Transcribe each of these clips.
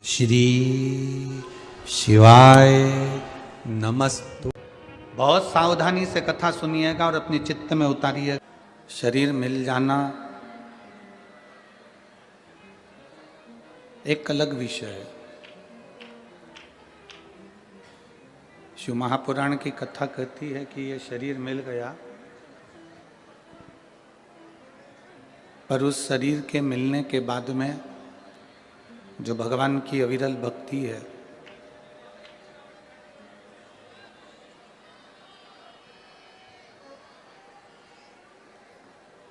श्री शिवाय नमस्तु। बहुत सावधानी से कथा सुनिएगा और अपने चित्त में उतारिए। शरीर मिल जाना एक अलग विषय है। शिव महापुराण की कथा कहती है कि ये शरीर मिल गया, पर उस शरीर के मिलने के बाद में जो भगवान की अविरल भक्ति है,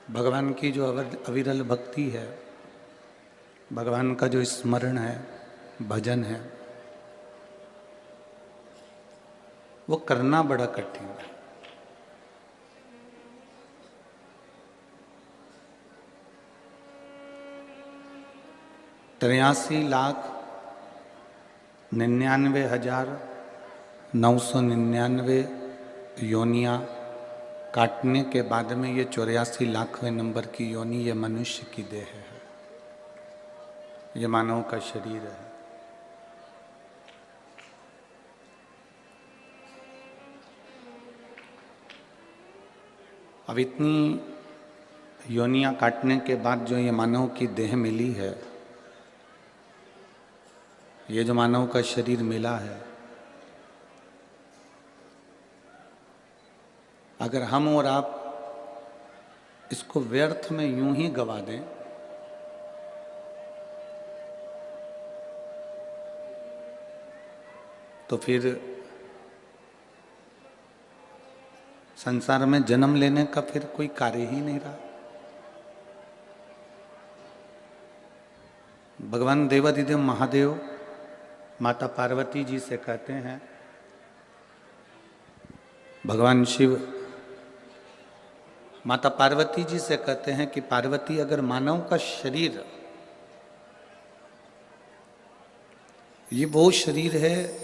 भगवान की जो अविरल भक्ति है, भगवान का जो स्मरण है, भजन है, वो करना बड़ा कठिन है। तिरासी लाख 99,999 योनियाँ काटने के बाद में ये 84 लाखवें नंबर की योनि ये मनुष्य की देह है, ये मानव का शरीर है। अब इतनी योनियाँ काटने के बाद जो ये मानव की देह मिली है, ये जो मानव का शरीर मिला है, अगर हम और आप इसको व्यर्थ में यूं ही गवा दें तो फिर संसार में जन्म लेने का फिर कोई कार्य ही नहीं रहा। भगवान देवाधिदेव महादेव माता पार्वती जी से कहते हैं, भगवान शिव माता पार्वती जी से कहते हैं कि पार्वती, अगर मानव का शरीर ये वो शरीर है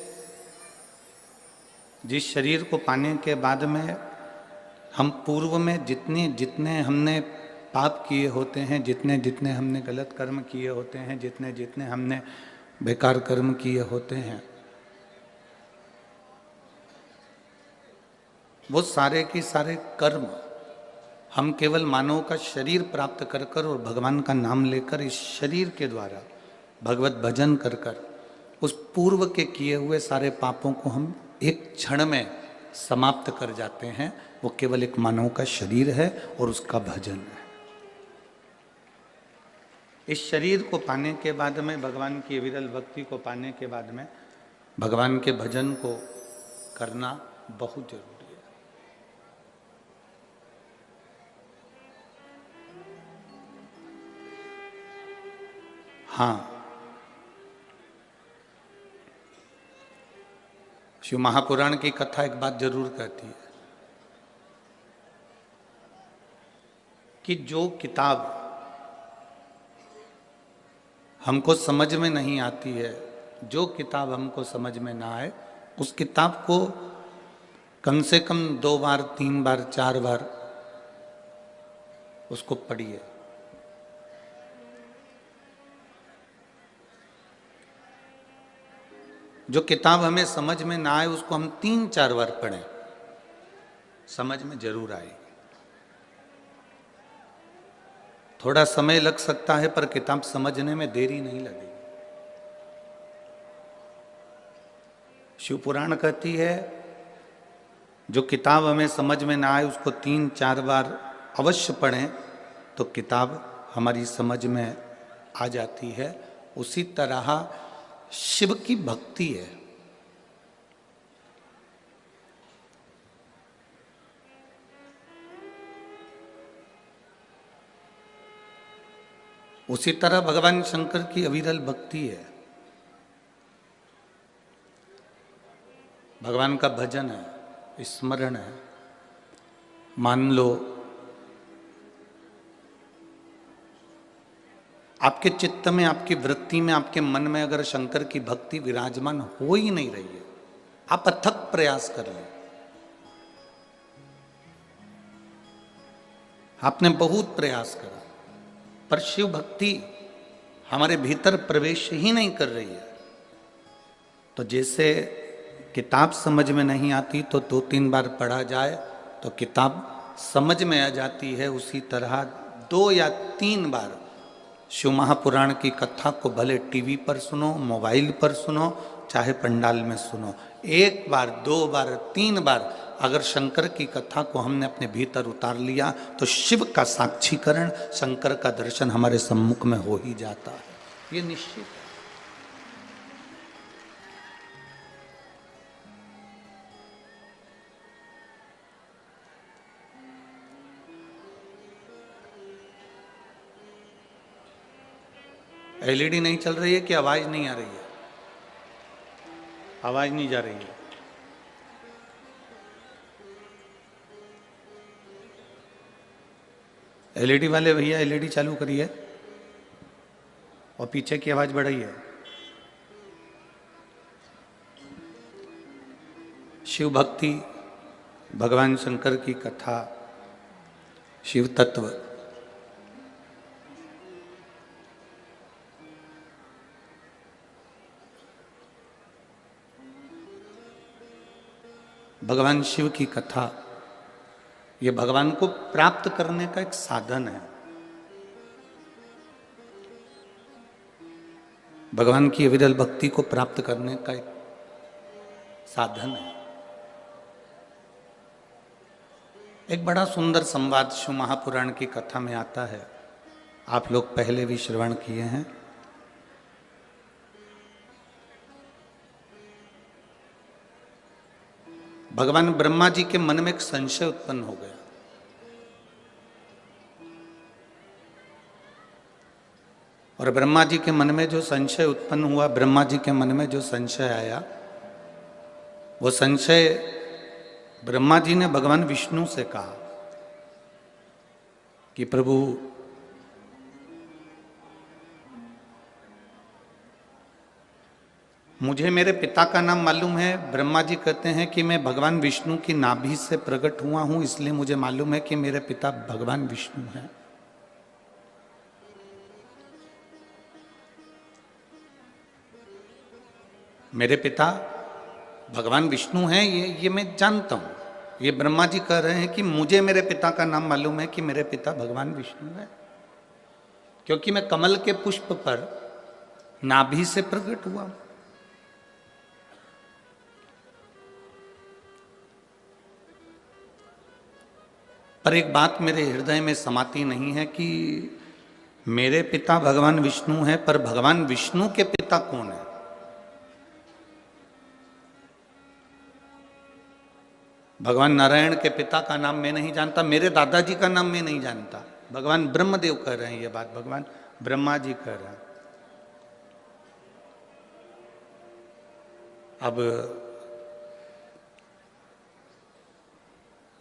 जिस शरीर को पाने के बाद में हम पूर्व में जितने जितने हमने पाप किए होते हैं, जितने जितने हमने गलत कर्म किए होते हैं, जितने जितने हमने बेकार कर्म किए होते हैं, वो सारे की सारे कर्म हम केवल मानव का शरीर प्राप्त कर कर और भगवान का नाम लेकर इस शरीर के द्वारा भगवत भजन कर कर उस पूर्व के किए हुए सारे पापों को हम एक क्षण में समाप्त कर जाते हैं। वो केवल एक मानव का शरीर है और उसका भजन है। इस शरीर को पाने के बाद में, भगवान की विरल भक्ति को पाने के बाद में, भगवान के भजन को करना बहुत जरूरी है। हाँ, शिव महापुराण की कथा एक बात जरूर कहती है कि जो किताब हमको समझ में नहीं आती है, जो किताब हमको समझ में ना आए, उस किताब को कम से कम 2 बार, 3 बार, 4 बार उसको पढ़िए। जो किताब हमें समझ में ना आए उसको हम 3-4 बार पढ़ें, समझ में जरूर आएगी। थोड़ा समय लग सकता है पर किताब समझने में देरी नहीं लगेगी। शिव पुराण कहती है जो किताब हमें समझ में ना आए उसको 3-4 बार अवश्य पढ़ें तो किताब हमारी समझ में आ जाती है। उसी तरह शिव की भक्ति है। उसी तरह भगवान शंकर की अविरल भक्ति है, भगवान का भजन है, स्मरण है। मान लो आपके चित्त में, आपकी वृत्ति में, आपके मन में अगर शंकर की भक्ति विराजमान हो ही नहीं रही है, आप अथक प्रयास कर लें। आपने बहुत प्रयास करा पर शिव भक्ति हमारे भीतर प्रवेश ही नहीं कर रही है। तो जैसे किताब समझ में नहीं आती तो 2-3 बार पढ़ा जाए तो किताब समझ में आ जाती है, उसी तरह 2 या 3 बार शिव महापुराण की कथा को भले टीवी पर सुनो, मोबाइल पर सुनो, चाहे पंडाल में सुनो, 1 बार, 2 बार, 3 बार अगर शंकर की कथा को हमने अपने भीतर उतार लिया तो शिव का साक्षीकरण, शंकर का दर्शन हमारे सम्मुख में हो ही जाता है, ये निश्चित है। एलईडी नहीं चल रही है कि आवाज नहीं आ रही है? आवाज नहीं जा रही है। एलईडी वाले भैया एलईडी चालू करिए और पीछे की आवाज बढ़ाइए। शिव भक्ति, भगवान शंकर की कथा, शिव तत्व, भगवान शिव की कथा, ये भगवान को प्राप्त करने का एक साधन है। भगवान की अविरल भक्ति को प्राप्त करने का एक साधन है। एक बड़ा सुंदर संवाद शिव महापुराण की कथा में आता है, आप लोग पहले भी श्रवण किए हैं। भगवान ब्रह्मा जी के मन में एक संशय उत्पन्न हो गया। और ब्रह्मा जी के मन में जो संशय उत्पन्न हुआ, ब्रह्मा जी के मन में जो संशय आया, वो संशय ब्रह्मा जी ने भगवान विष्णु से कहा कि प्रभु, मुझे मेरे पिता का नाम मालूम है। ब्रह्मा जी कहते हैं कि मैं भगवान विष्णु की नाभि से प्रकट हुआ हूं, इसलिए मुझे मालूम है कि मेरे पिता भगवान विष्णु हैं। मेरे पिता भगवान विष्णु हैं, ये मैं जानता हूं। ये ब्रह्मा जी कह रहे हैं कि मुझे मेरे पिता का नाम मालूम है कि मेरे पिता भगवान विष्णु हैं, क्योंकि मैं कमल के पुष्प पर नाभि से प्रकट हुआ। पर एक बात मेरे हृदय में समाती नहीं है कि मेरे पिता भगवान विष्णु हैं, पर भगवान विष्णु के पिता कौन है? भगवान नारायण के पिता का नाम मैं नहीं जानता, मेरे दादाजी का नाम मैं नहीं जानता। भगवान ब्रह्मदेव कह रहे हैं ये बात, भगवान ब्रह्मा जी कह रहे हैं। अब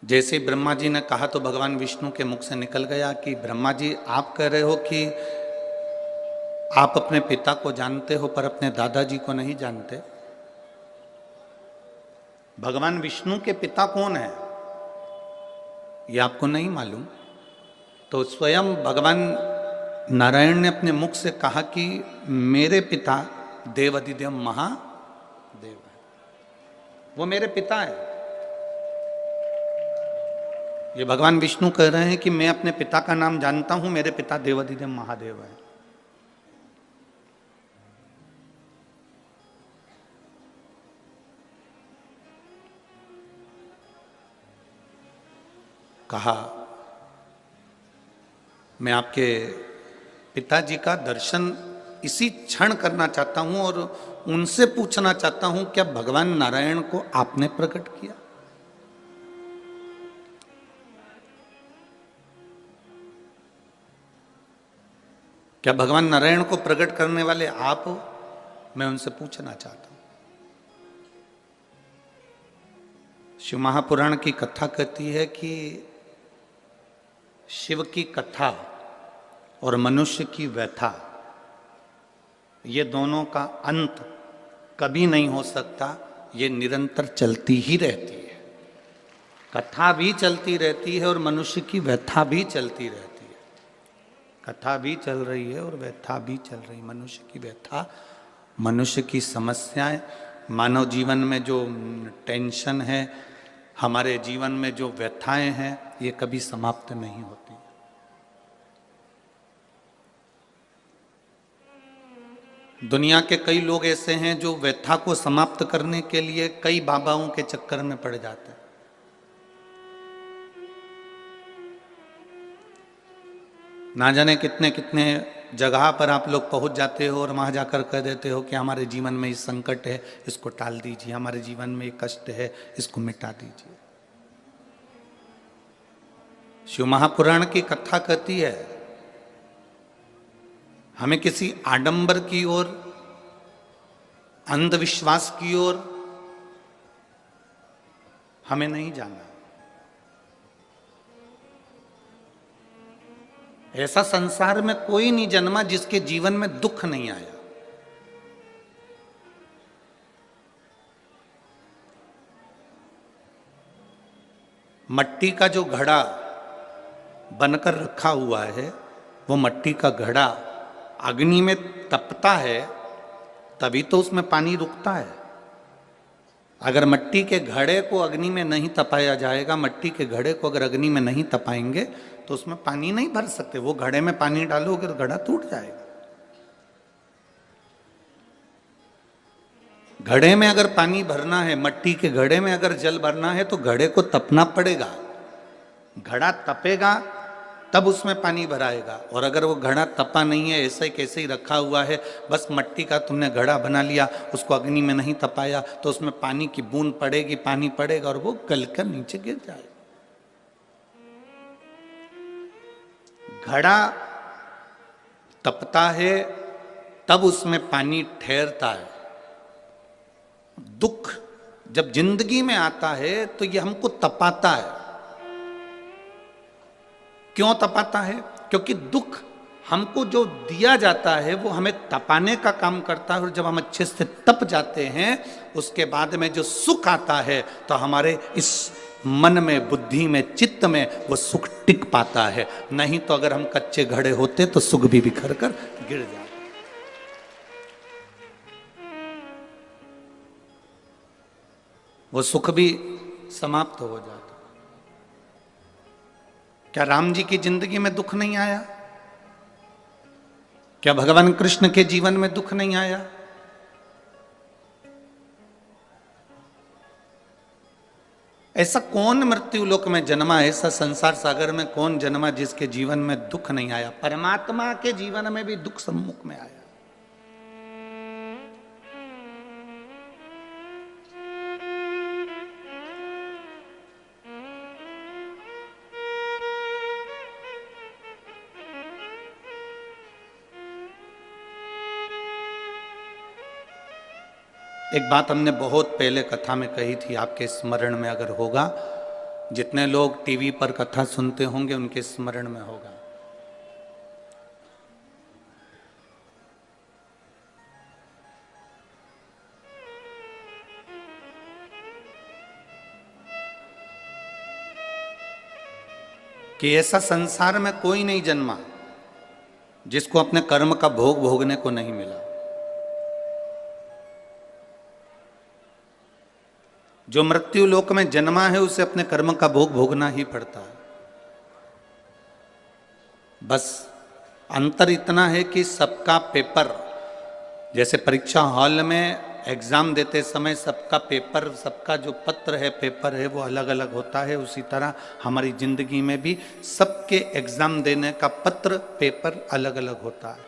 जैसे ब्रह्मा जी ने कहा तो भगवान विष्णु के मुख से निकल गया कि ब्रह्मा जी, आप कह रहे हो कि आप अपने पिता को जानते हो पर अपने दादाजी को नहीं जानते। भगवान विष्णु के पिता कौन है ये आपको नहीं मालूम। तो स्वयं भगवान नारायण ने अपने मुख से कहा कि मेरे पिता देवाधिदेव महादेव है, वो मेरे पिता है। ये भगवान विष्णु कह रहे हैं कि मैं अपने पिता का नाम जानता हूं, मेरे पिता देवाधिदेव महादेव है। कहा, मैं आपके पिताजी का दर्शन इसी क्षण करना चाहता हूं और उनसे पूछना चाहता हूं, क्या भगवान नारायण को आपने प्रकट किया? क्या भगवान नारायण को प्रकट करने वाले आप हो? मैं उनसे पूछना चाहता हूं। शिव महापुराण की कथा कहती है कि शिव की कथा और मनुष्य की व्यथा, ये दोनों का अंत कभी नहीं हो सकता, ये निरंतर चलती ही रहती है। कथा भी चलती रहती है और मनुष्य की व्यथा भी चलती रहती है। कथा भी चल रही है और व्यथा भी चल रही। मनुष्य की व्यथा, मनुष्य की समस्याएं, मानव जीवन में जो टेंशन है, हमारे जीवन में जो व्यथाएं हैं, ये कभी समाप्त नहीं होती। दुनिया के कई लोग ऐसे हैं जो व्यथा को समाप्त करने के लिए कई बाबाओं के चक्कर में पड़ जाते हैं। ना जाने कितने कितने जगह पर आप लोग पहुंच जाते हो और वहां जाकर कह देते हो कि हमारे जीवन में ये संकट है, इसको टाल दीजिए, हमारे जीवन में ये कष्ट है, इसको मिटा दीजिए। शिव महापुराण की कथा कहती है, हमें किसी आडंबर की ओर, अंधविश्वास की ओर हमें नहीं जाना। ऐसा संसार में कोई नहीं जन्मा जिसके जीवन में दुख नहीं आया। मट्टी का जो घड़ा बनकर रखा हुआ है, वो मट्टी का घड़ा अग्नि में तपता है तभी तो उसमें पानी रुकता है। अगर मट्टी के घड़े को अग्नि में नहीं तपाया जाएगा, मट्टी के घड़े को अगर अग्नि में नहीं तपाएंगे तो उसमें पानी नहीं भर सकते। वो घड़े में पानी डालोगे तो घड़ा टूट जाएगा। घड़े में अगर पानी भरना है, मट्टी के घड़े में अगर जल भरना है तो घड़े को तपना पड़ेगा। घड़ा तपेगा तब उसमें पानी भराएगा। और अगर वो घड़ा तपा नहीं है, ऐसे ही कैसे ही रखा हुआ है, बस मट्टी का तुमने घड़ा बना लिया, उसको अग्नि में नहीं तपाया, तो उसमें पानी की बूंद पड़ेगी, पानी पड़ेगा और वो गलकर नीचे गिर जाएगा। घड़ा तपता है तब उसमें पानी ठहरता है। दुख जब जिंदगी में आता है तो ये हमको तपाता है। क्यों तपाता है? क्योंकि दुख हमको जो दिया जाता है वो हमें तपाने का काम करता है। और जब हम अच्छे से तप जाते हैं, उसके बाद में जो सुख आता है तो हमारे इस मन में, बुद्धि में, चित्त में वो सुख टिक पाता है। नहीं तो अगर हम कच्चे घड़े होते तो सुख भी बिखर कर गिर जाता। वो सुख भी समाप्त हो जाता। क्या राम जी की जिंदगी में दुख नहीं आया? क्या भगवान कृष्ण के जीवन में दुख नहीं आया? ऐसा कौन मृत्यु लोक में जन्मा, ऐसा संसार सागर में कौन जन्मा जिसके जीवन में दुख नहीं आया? परमात्मा के जीवन में भी दुख सम्मुख में आया। एक बात हमने बहुत पहले कथा में कही थी, आपके स्मरण में अगर होगा, जितने लोग टीवी पर कथा सुनते होंगे उनके स्मरण में होगा। कि ऐसा संसार में कोई नहीं जन्मा जिसको अपने कर्म का भोग भोगने को नहीं मिला। जो मृत्यु लोक में जन्मा है उसे अपने कर्म का भोग भोगना ही पड़ता है। बस अंतर इतना है कि सबका पेपर, जैसे परीक्षा हॉल में एग्जाम देते समय सबका पेपर, सबका जो पत्र है, पेपर है, वो अलग अलग होता है, उसी तरह हमारी जिंदगी में भी सबके एग्जाम देने का पत्र, पेपर अलग अलग होता है।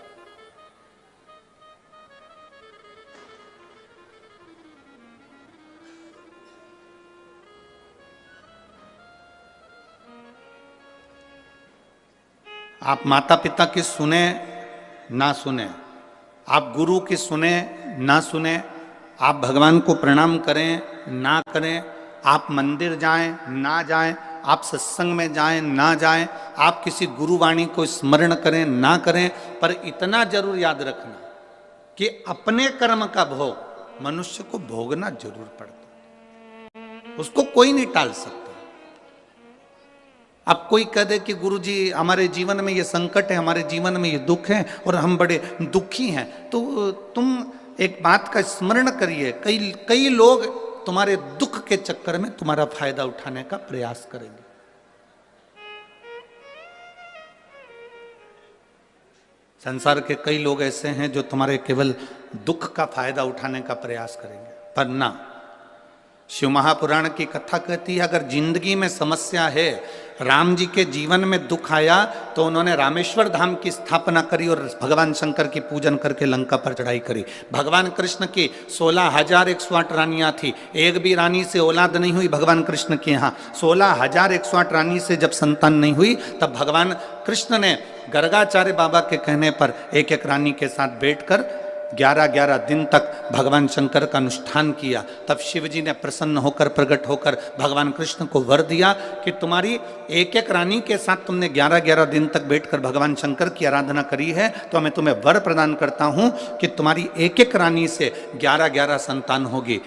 आप माता पिता की सुने ना सुने, आप गुरु की सुने ना सुने, आप भगवान को प्रणाम करें ना करें, आप मंदिर जाएं ना जाएं, आप सत्संग में जाएं ना जाएं, आप किसी गुरुवाणी को स्मरण करें ना करें, पर इतना जरूर याद रखना कि अपने कर्म का भोग मनुष्य को भोगना जरूर पड़ता है। उसको कोई नहीं टाल सकता। अब कोई कह दे कि गुरुजी हमारे जीवन में ये संकट है, हमारे जीवन में ये दुख है और हम बड़े दुखी हैं, तो तुम एक बात का स्मरण करिए, कई कई लोग तुम्हारे दुख के चक्कर में तुम्हारा फायदा उठाने का प्रयास करेंगे। संसार के कई लोग ऐसे हैं जो तुम्हारे केवल दुख का फायदा उठाने का प्रयास करेंगे, पर ना। शिव महापुराण की कथा कहती है, अगर जिंदगी में समस्या है, राम जी के जीवन में दुख आया तो उन्होंने रामेश्वर धाम की स्थापना करी और भगवान शंकर की पूजन करके लंका पर चढ़ाई करी। भगवान कृष्ण की 16,108 रानियां थी, एक भी रानी से औलाद नहीं हुई भगवान कृष्ण के यहाँ। 16,108 रानी से जब संतान नहीं हुई, तब भगवान कृष्ण ने गर्गाचार्य बाबा के कहने पर एक एक रानी के साथ बैठकर 11-11 दिन तक भगवान शंकर का अनुष्ठान किया। तब शिव जी ने प्रसन्न होकर, प्रकट होकर भगवान कृष्ण को वर दिया कि तुम्हारी एक एक रानी के साथ तुमने 11-11 दिन तक बैठकर भगवान शंकर की आराधना करी है, तो मैं तुम्हें वर प्रदान करता हूं कि तुम्हारी एक एक रानी से 11-11 संतान होगी।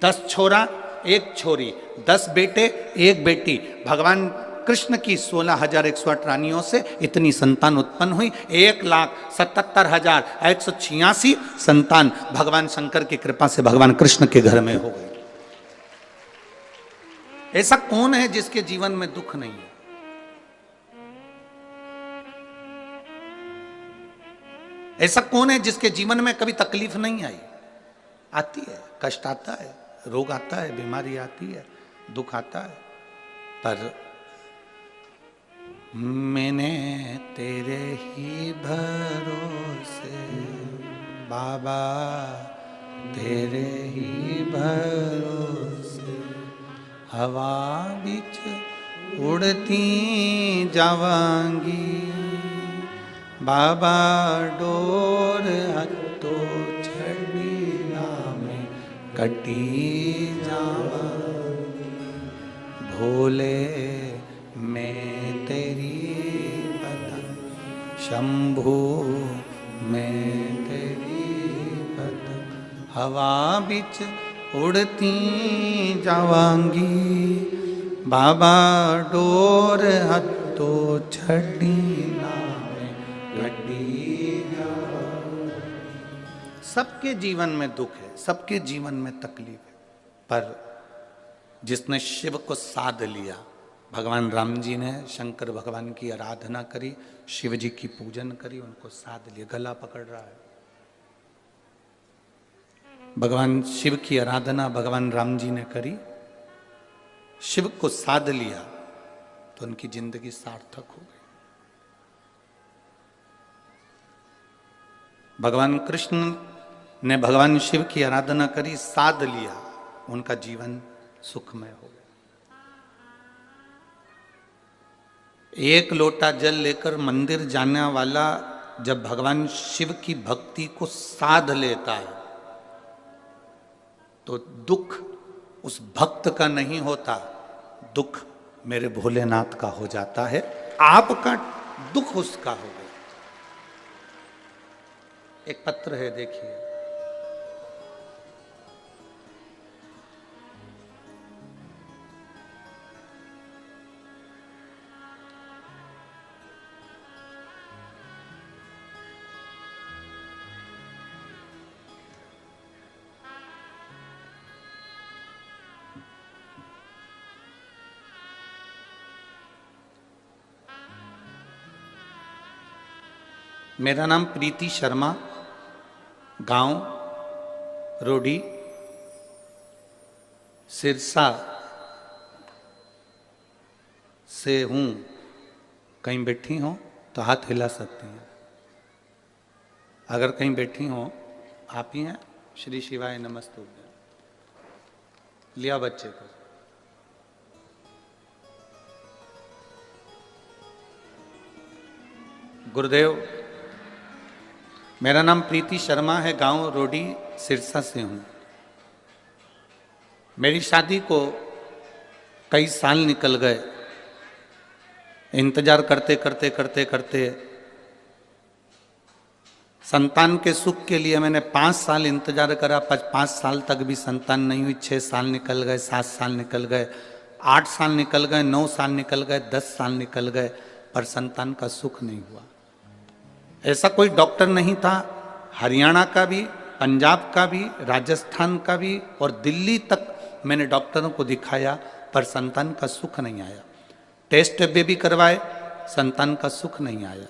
10 छोरा 1 छोरी, 10 बेटे 1 बेटी। भगवान कृष्ण की 16,108 रानियों से इतनी संतान उत्पन्न हुई। 1,77,186 संतान भगवान शंकर की कृपा से भगवान कृष्ण के घर में हो गई। ऐसा कौन है जिसके जीवन में दुख नहीं है? ऐसा कौन है जिसके जीवन में कभी तकलीफ नहीं आई? आती है, कष्ट आता है, रोग आता है, बीमारी आती है, दुख आता है, पर मैंने तेरे ही भरोसे बाबा, तेरे ही भरोसे हवा बिच उड़ती जावांगी बाबा, डोर हथो छड़ी में कटी जावांगी। भोले मैं तेरी बदन, शंभू मैं तेरी बदन, हवा बिच उड़ती जावांगी बाबा, डोर हथो छड़ी में कटी जावांगी। सबके जीवन में दुख है, सबके जीवन में तकलीफ है, पर जिसने शिव को साध लिया, भगवान राम जी ने शंकर भगवान की आराधना करी, शिव जी की पूजन करी, उनको साध लिया, गला पकड़ रहा है। भगवान शिव की आराधना भगवान राम जी ने करी, शिव को साध लिया, तो उनकी जिंदगी सार्थक हो गई। भगवान कृष्ण ने भगवान शिव की आराधना करी, साध लिया, उनका जीवन सुखमय हो गया। एक लोटा जल लेकर मंदिर जाने वाला जब भगवान शिव की भक्ति को साध लेता है, तो दुख उस भक्त का नहीं होता, दुख मेरे भोलेनाथ का हो जाता है। आपका दुख उसका हो गया। एक पत्र है, देखिए। मेरा नाम प्रीति शर्मा, गांव रोडी, सिरसा से हूँ। कहीं बैठी हो तो हाथ हिला सकती हैं। अगर कहीं बैठी हो, आप ही हैं? श्री शिवाय नमस्तुभ्यं। लिया बच्चे को। गुरुदेव, मेरा नाम प्रीति शर्मा है, गांव रोडी, सिरसा से हूँ। मेरी शादी को कई साल निकल गए। इंतजार करते करते करते करते संतान के सुख के लिए मैंने 5 साल इंतजार करा, 5 साल तक भी संतान नहीं हुई। 6 साल निकल गए, 7 साल निकल गए, 8 साल निकल गए, 9 साल निकल गए, 10 साल निकल गए, पर संतान का सुख नहीं हुआ। ऐसा कोई डॉक्टर नहीं था, हरियाणा का भी, पंजाब का भी, राजस्थान का भी और दिल्ली तक मैंने डॉक्टरों को दिखाया, पर संतान का सुख नहीं आया। टेस्ट भी करवाए, संतान का सुख नहीं आया।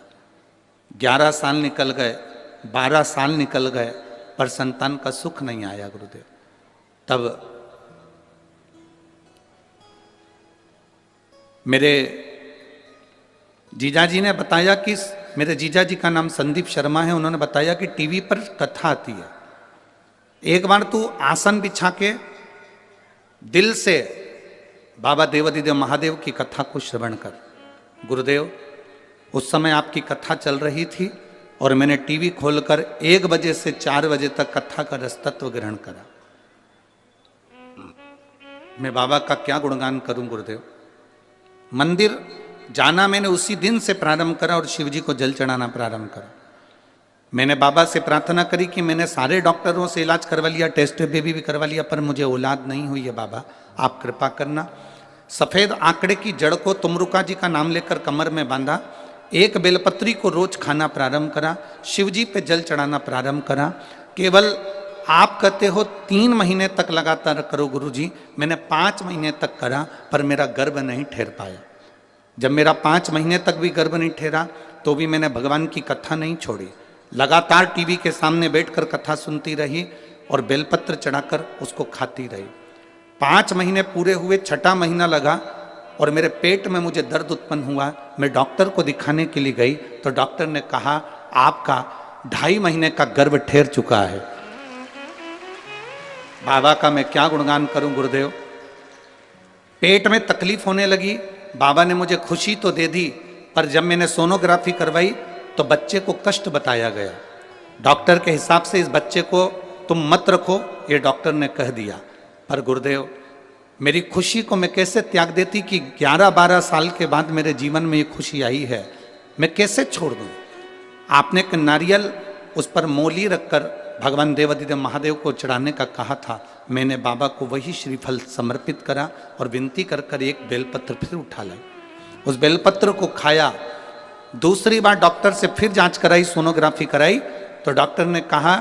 11 साल निकल गए, 12 साल निकल गए, पर संतान का सुख नहीं आया गुरुदेव। तब मेरे जीजाजी ने बताया कि, मेरे जीजाजी का नाम संदीप शर्मा है, उन्होंने बताया कि टीवी पर कथा आती है, एक बार तू आसन बिछा के दिल से बाबा देवाधिदेव महादेव की कथा को श्रवण कर। गुरुदेव, उस समय आपकी कथा चल रही थी और मैंने टीवी खोलकर 1 बजे से 4 बजे तक कथा का रसतत्व ग्रहण करा। मैं बाबा का क्या गुणगान करूं गुरुदेव। मंदिर जाना मैंने उसी दिन से प्रारंभ करा और शिव जी को जल चढ़ाना प्रारंभ करा। मैंने बाबा से प्रार्थना करी कि मैंने सारे डॉक्टरों से इलाज करवा लिया, टेस्ट बेबी भी करवा लिया, पर मुझे औलाद नहीं हुई है बाबा, आप कृपा करना। सफ़ेद आंकड़े की जड़ को तुमरुका जी का नाम लेकर कमर में बांधा, एक बेलपत्री को रोज खाना प्रारंभ करा, शिव जी पे जल चढ़ाना प्रारंभ करा। केवल आप कहते हो 3 महीने तक लगातार करो गुरुजी, मैंने 5 महीने तक करा, पर मेरा गर्भ नहीं ठहर पाया। जब मेरा 5 महीने तक भी गर्भ नहीं ठहरा तो भी मैंने भगवान की कथा नहीं छोड़ी, लगातार टीवी के सामने बैठकर कथा सुनती रही और बेलपत्र चढ़ाकर उसको खाती रही। 5 महीने पूरे हुए, 6ठा महीना लगा और मेरे पेट में मुझे दर्द उत्पन्न हुआ। मैं डॉक्टर को दिखाने के लिए गई तो डॉक्टर ने कहा आपका 2.5 महीने का गर्भ ठहर चुका है। बाबा का मैं क्या गुणगान करूं गुरुदेव। पेट में तकलीफ होने लगी, बाबा ने मुझे खुशी तो दे दी, पर जब मैंने सोनोग्राफी करवाई तो बच्चे को कष्ट बताया गया। डॉक्टर के हिसाब से इस बच्चे को तुम मत रखो, ये डॉक्टर ने कह दिया। पर गुरुदेव, मेरी खुशी को मैं कैसे त्याग देती कि 11-12 साल के बाद मेरे जीवन में ये खुशी आई है, मैं कैसे छोड़ दूं। आपने एक नारियल उस पर मोली रखकर भगवान देवाधिदेव महादेव को चढ़ाने का कहा था, मैंने बाबा को वही श्रीफल समर्पित करा और विनती कर कर एक बेलपत्र फिर उठा लाई। उस बेलपत्र को खाया। दूसरी बार डॉक्टर से फिर जांच कराई, सोनोग्राफी कराई, तो डॉक्टर ने कहा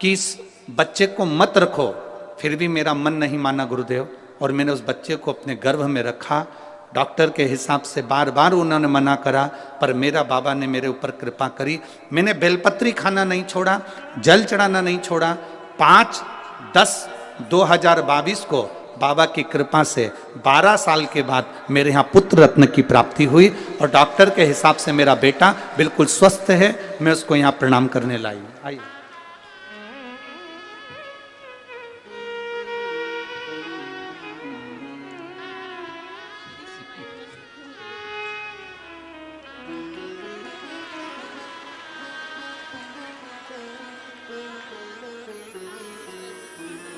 कि इस बच्चे को मत रखो। फिर भी मेरा मन नहीं माना गुरुदेव, और मैंने उस बच्चे को अपने गर्भ में रखा। डॉक्टर के हिसाब से बार बार उन्होंने मना करा, पर मेरा बाबा ने मेरे ऊपर कृपा करी। मैंने बेलपत्री खाना नहीं छोड़ा, जल चढ़ाना नहीं छोड़ा। 5/10/2022 को बाबा की कृपा से 12 साल के बाद मेरे यहाँ पुत्र रत्न की प्राप्ति हुई और डॉक्टर के हिसाब से मेरा बेटा बिल्कुल स्वस्थ है। मैं उसको यहाँ प्रणाम करने लाई हूँ। आइए।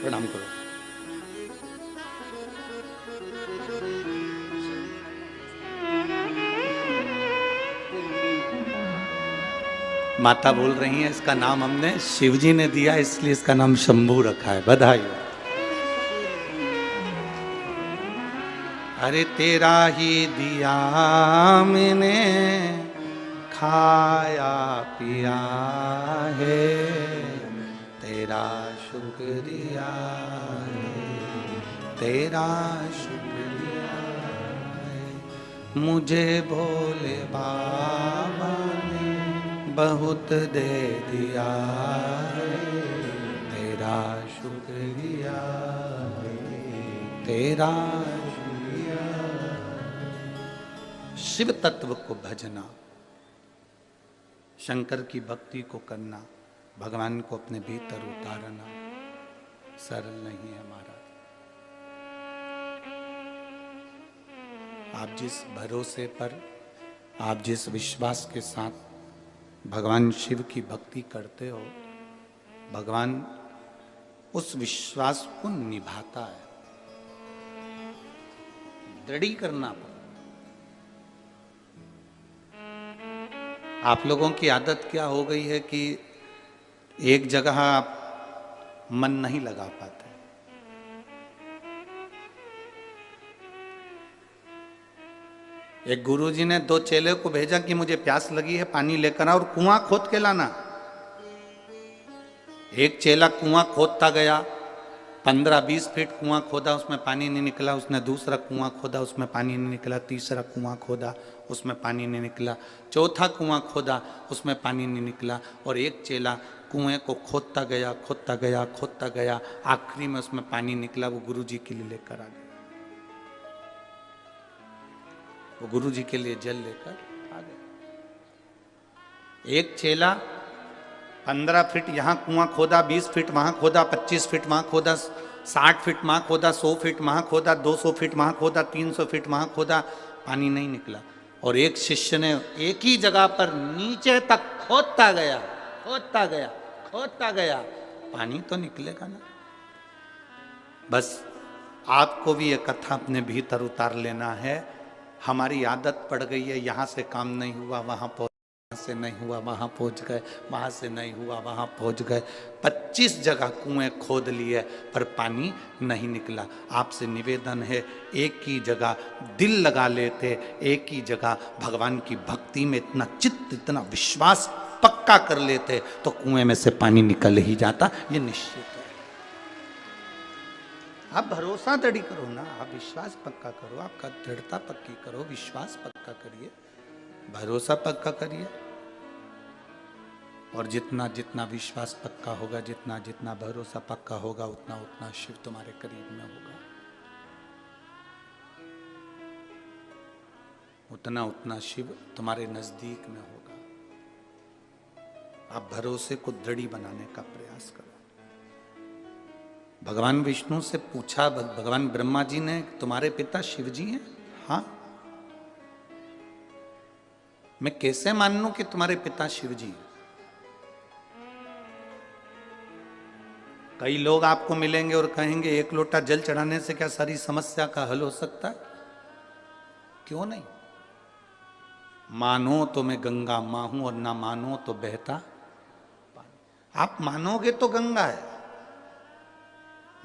प्रणाम करो। माता बोल रही हैं इसका नाम हमने शिवजी ने दिया, इसलिए इसका नाम शंभू रखा है। बधाई। अरे तेरा ही दिया मैंने खाया पिया है, तेरा शुक्रिया है, तेरा शुक्रिया है। मुझे भोले बाबा ने बहुत दे दिया है, तेरा शुक्रिया है, तेरा शुक्रिया। शिव तत्व को भजना, शंकर की भक्ति को करना, भगवान को अपने भीतर उतारना सरल नहीं है महाराज। आप जिस भरोसे पर, आप जिस विश्वास के साथ भगवान शिव की भक्ति करते हो, भगवान उस विश्वास को निभाता है। दृढ़ करना पड़ता। आप लोगों की आदत क्या हो गई है कि एक जगह आप मन नहीं लगा पाते। एक गुरुजी ने 2 चेले को भेजा कि मुझे प्यास लगी है, पानी लेकर आ और कुआं खोद के लाना। एक चेला कुआं खोदता गया, 15-20 फीट कुआं खोदा, उसमें पानी नहीं निकला। उसने दूसरा कुआं खोदा, उसमें पानी नहीं निकला। तीसरा कुआं खोदा, उसमें पानी नहीं निकला। चौथा कुआं खोदा, उसमें पानी नहीं निकला। और एक चेला कुएं को खोदता गया, खोदता गया, खोदता गया, आखिरी में उसमें पानी निकला। वो गुरु जी के लिए लेकर आ गया, वो गुरु जी के लिए जल लेकर आ गया। एक चेला 15 फीट यहाँ कुआं खोदा, 20 फीट वहां खोदा, 25 फीट वहां खोदा, 60 फीट वहां खोदा, 100 फीट वहां खोदा, 200 फीट वहां खोदा, 300 फीट वहां खोदा, पानी नहीं निकला। और एक शिष्य ने एक ही जगह पर नीचे तक खोदता गया, खोदता गया, खोदता गया, पानी तो निकलेगा ना। बस आपको भी ये कथा अपने भीतर उतार लेना है। हमारी आदत पड़ गई है, यहाँ से काम नहीं हुआ वहां पहुंच, से नहीं हुआ वहां पहुंच गए, वहां से नहीं हुआ वहां पहुंच गए। 25 जगह कुएं खोद लिए पर पानी नहीं निकला। आपसे निवेदन है, एक ही जगह दिल लगा लेते, एक ही जगह भगवान की भक्ति में इतना चित्त, इतना विश्वास पक्का कर लेते तो कुएं में से पानी निकल ही जाता, ये निश्चित है। आप भरोसा दृढ़ करो ना, आप विश्वास पक्का करो, आपका दृढ़ता पक्की करो, विश्वास पक्का करिए, भरोसा पक्का करिए। और जितना जितना विश्वास पक्का होगा, जितना जितना भरोसा पक्का होगा, उतना उतना शिव तुम्हारे करीब में होगा, उतना उतना शिव तुम्हारे नजदीक में होगा। आप भरोसे को दृढ़ बनाने का प्रयास करो। भगवान विष्णु से पूछा, भगवान ब्रह्मा जी ने, तुम्हारे पिता शिव जी हैं? हाँ। मैं कैसे मान लूं कि तुम्हारे पिता शिव जी हैं? कई लोग आपको मिलेंगे और कहेंगे एक लोटा जल चढ़ाने से क्या सारी समस्या का हल हो सकता है? क्यों नहीं? मानो तो मैं गंगा मां हूं और ना मानो तो बहता पानी। आप मानोगे तो गंगा है,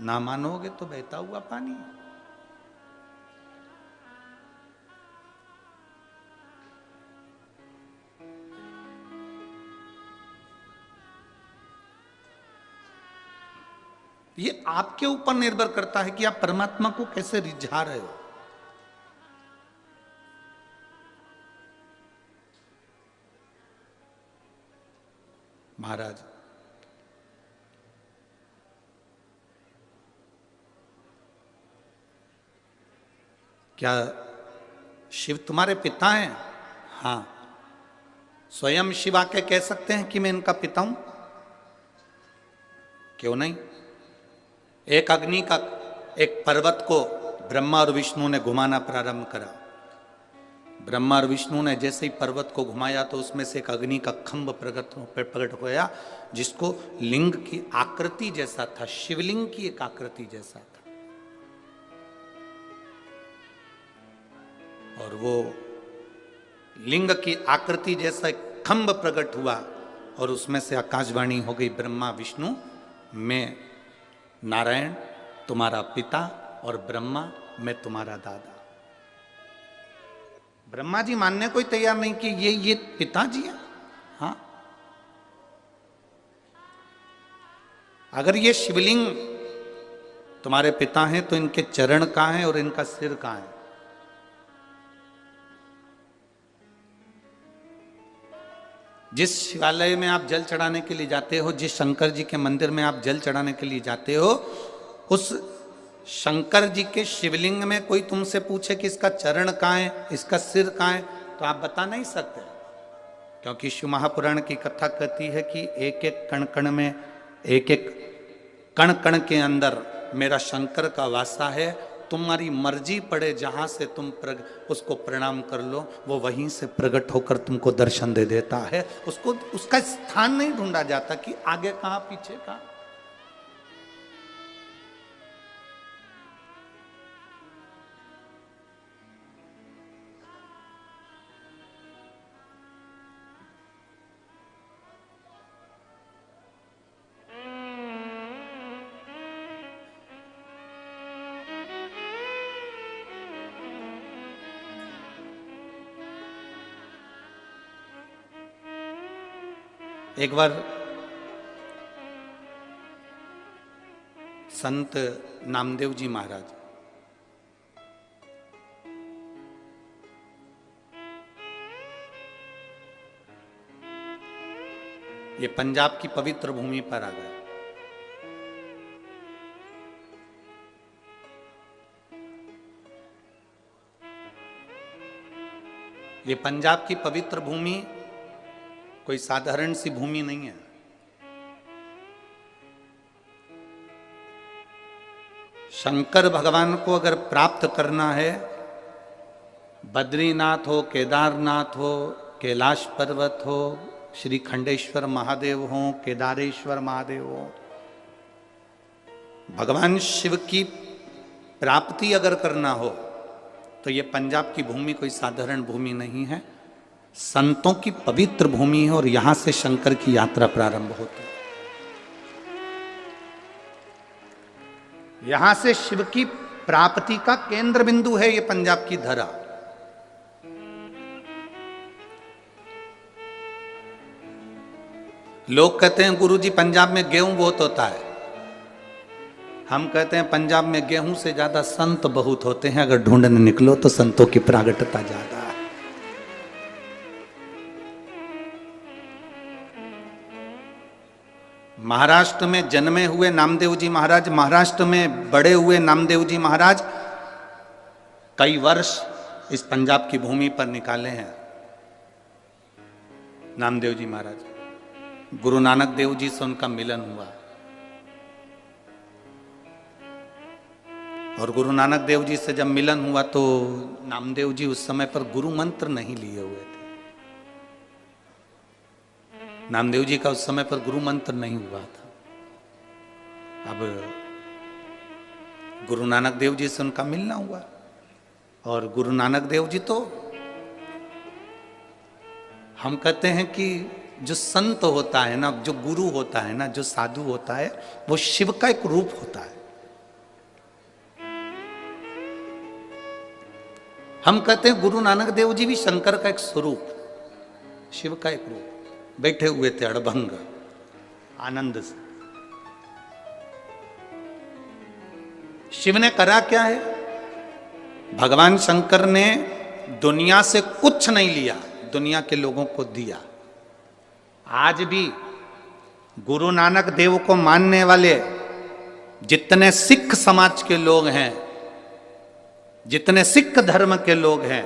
ना मानोगे तो बहता हुआ पानी है। ये आपके ऊपर निर्भर करता है कि आप परमात्मा को कैसे रिझा रहे हो। महाराज, क्या शिव तुम्हारे पिता हैं? हाँ। स्वयं शिव आके कह सकते हैं कि मैं इनका पिता हूं? क्यों नहीं? एक अग्नि का, एक पर्वत को ब्रह्मा और विष्णु ने घुमाना प्रारंभ करा। ब्रह्मा और विष्णु ने जैसे ही पर्वत को घुमाया तो उसमें से एक अग्नि का खंभ प्रकट होया, जिसको लिंग की आकृति जैसा था, शिवलिंग की एक आकृति जैसा था। और वो लिंग की आकृति जैसा एक खंभ प्रकट हुआ और उसमें से आकाशवाणी हो गई, ब्रह्मा विष्णु, मैं नारायण तुम्हारा पिता और ब्रह्मा मैं तुम्हारा दादा। ब्रह्मा जी मानने को ही तैयार नहीं कि ये पिताजी है। हाँ, अगर ये शिवलिंग तुम्हारे पिता हैं तो इनके चरण कहां हैं और इनका सिर कहां है? जिस शिवालय में आप जल चढ़ाने के लिए जाते हो, जिस शंकर जी के मंदिर में आप जल चढ़ाने के लिए जाते हो, उस शंकर जी के शिवलिंग में कोई तुमसे पूछे कि इसका चरण कहां है, इसका सिर कहां है, तो आप बता नहीं सकते। क्योंकि शिव महापुराण की कथा कहती है कि एक एक कण कण में, एक एक कण कण के अंदर मेरा शंकर का वासा है। तुम्हारी मर्जी पड़े जहां से तुम उसको प्रणाम कर लो, वो वहीं से प्रकट होकर तुमको दर्शन दे देता है। उसको उसका स्थान नहीं ढूंढा जाता कि आगे कहां पीछे कहां। एक बार संत नामदेव जी महाराज। ये पंजाब की पवित्र भूमि पर आ गए। ये पंजाब की पवित्र भूमि कोई साधारण सी भूमि नहीं है। शंकर भगवान को अगर प्राप्त करना है, बद्रीनाथ हो, केदारनाथ हो, कैलाश पर्वत हो, श्री खंडेश्वर महादेव हो, केदारेश्वर महादेव हो, भगवान शिव की प्राप्ति अगर करना हो तो ये पंजाब की भूमि कोई साधारण भूमि नहीं है, संतों की पवित्र भूमि है और यहां से शंकर की यात्रा प्रारंभ होती है। यहां से शिव की प्राप्ति का केंद्र बिंदु है ये पंजाब की धरा। लोग कहते हैं गुरुजी पंजाब में गेहूं बहुत होता है। हम कहते हैं पंजाब में गेहूं से ज्यादा संत बहुत होते हैं। अगर ढूंढने निकलो तो संतों की प्रागट्यता ज्यादा है। महाराष्ट्र में जन्मे हुए नामदेव जी महाराज, महाराष्ट्र में बड़े हुए नामदेव जी महाराज कई वर्ष इस पंजाब की भूमि पर निकाले हैं। नामदेव जी महाराज, गुरु नानक देव जी से उनका मिलन हुआ और गुरु नानक देव जी से जब मिलन हुआ तो नामदेव जी उस समय पर गुरु मंत्र नहीं लिए हुए थे। नामदेव जी का उस समय पर गुरु मंत्र नहीं हुआ था। अब गुरु नानक देव जी से उनका मिलना हुआ और गुरु नानक देव जी तो हम कहते हैं कि जो संत होता है ना, जो गुरु होता है ना, जो साधु होता है, वो शिव का एक रूप होता है। हम कहते हैं गुरु नानक देव जी भी शंकर का एक स्वरूप, शिव का एक रूप। बैठे हुए थे अड़भंग आनंद से। शिव ने करा क्या है? भगवान शंकर ने दुनिया से कुछ नहीं लिया, दुनिया के लोगों को दिया। आज भी गुरु नानक देव को मानने वाले जितने सिख समाज के लोग हैं, जितने सिख धर्म के लोग हैं,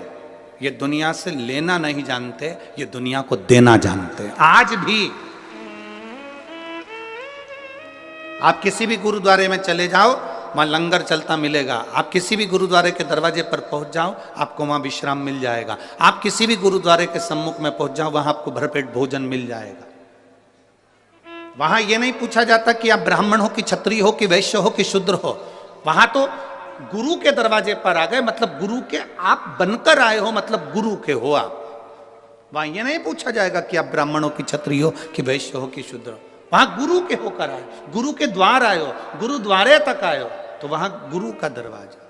ये दुनिया से लेना नहीं जानते, ये दुनिया को देना जानते हैं। आज भी आप किसी भी गुरुद्वारे में चले जाओ, वहां लंगर चलता मिलेगा। आप किसी भी गुरुद्वारे के दरवाजे पर पहुंच जाओ, आपको वहां विश्राम मिल जाएगा। आप किसी भी गुरुद्वारे के सम्मुख में पहुंच जाओ, वहां आपको भरपेट भोजन मिल जाएगा। वहां यह नहीं पूछा जाता कि आप ब्राह्मण हो कि क्षत्रिय हो कि वैश्य हो कि शूद्र हो। वहां तो गुरु के दरवाजे पर आ गए, मतलब गुरु के आप बनकर आए हो, मतलब गुरु के हो आप। वहां यह नहीं पूछा जाएगा कि आप ब्राह्मण हो कि क्षत्रिय हो कि वैश्य हो कि शूद्र हो। वहां गुरु के होकर आए, गुरु के द्वार आए हो, गुरुद्वारे तक आए हो, तो वहां गुरु का दरवाजा।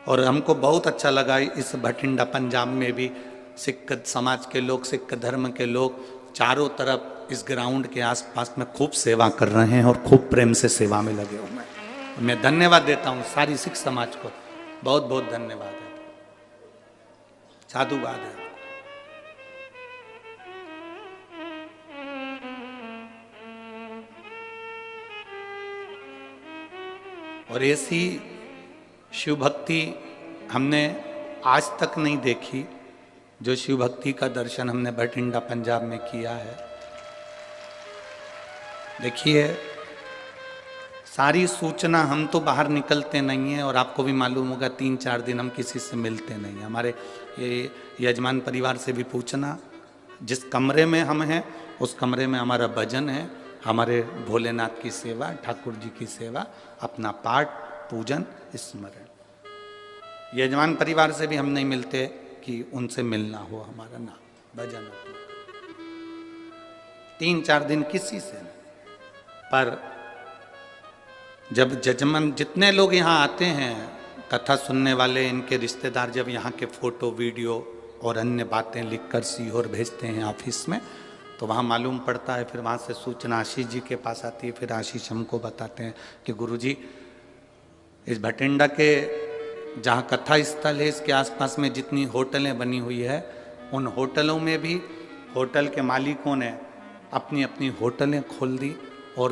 और हमको बहुत अच्छा लगा इस भटिंडा पंजाब में भी सिख समाज के लोग, सिख धर्म के लोग चारों तरफ इस ग्राउंड के आसपास में खूब सेवा कर रहे हैं और खूब प्रेम से सेवा में लगे हुए हैं। मैं धन्यवाद देता हूं सारी सिख समाज को, बहुत बहुत धन्यवाद है, साधुवाद है। और ऐसी शिव भक्ति हमने आज तक नहीं देखी जो शिव भक्ति का दर्शन हमने भटिंडा पंजाब में किया है। देखिए, सारी सूचना, हम तो बाहर निकलते नहीं हैं और आपको भी मालूम होगा 3-4 दिन हम किसी से मिलते नहीं। हमारे ये यजमान परिवार से भी पूछना, जिस कमरे में हम हैं उस कमरे में हमारा भजन है, हमारे भोलेनाथ की सेवा, ठाकुर जी की सेवा, अपना पाठ, पूजन, स्मरण। यजमान परिवार से भी हम नहीं मिलते कि उनसे मिलना हो, हमारा नाम भजन अपना। 3-4 दिन किसी से नहीं। पर जब जजमान, जितने लोग यहाँ आते हैं कथा सुनने वाले, इनके रिश्तेदार जब यहाँ के फोटो, वीडियो और अन्य बातें लिखकर सीहोर भेजते हैं ऑफिस में, तो वहाँ मालूम पड़ता है, फिर वहाँ से सूचना आशीष जी के पास आती है, फिर आशीष हमको बताते हैं कि गुरुजी इस भटिंडा के जहाँ कथा स्थल है इसके आसपास में जितनी होटलें बनी हुई है, उन होटलों में भी होटल के मालिकों ने अपनी अपनी होटलें खोल दी और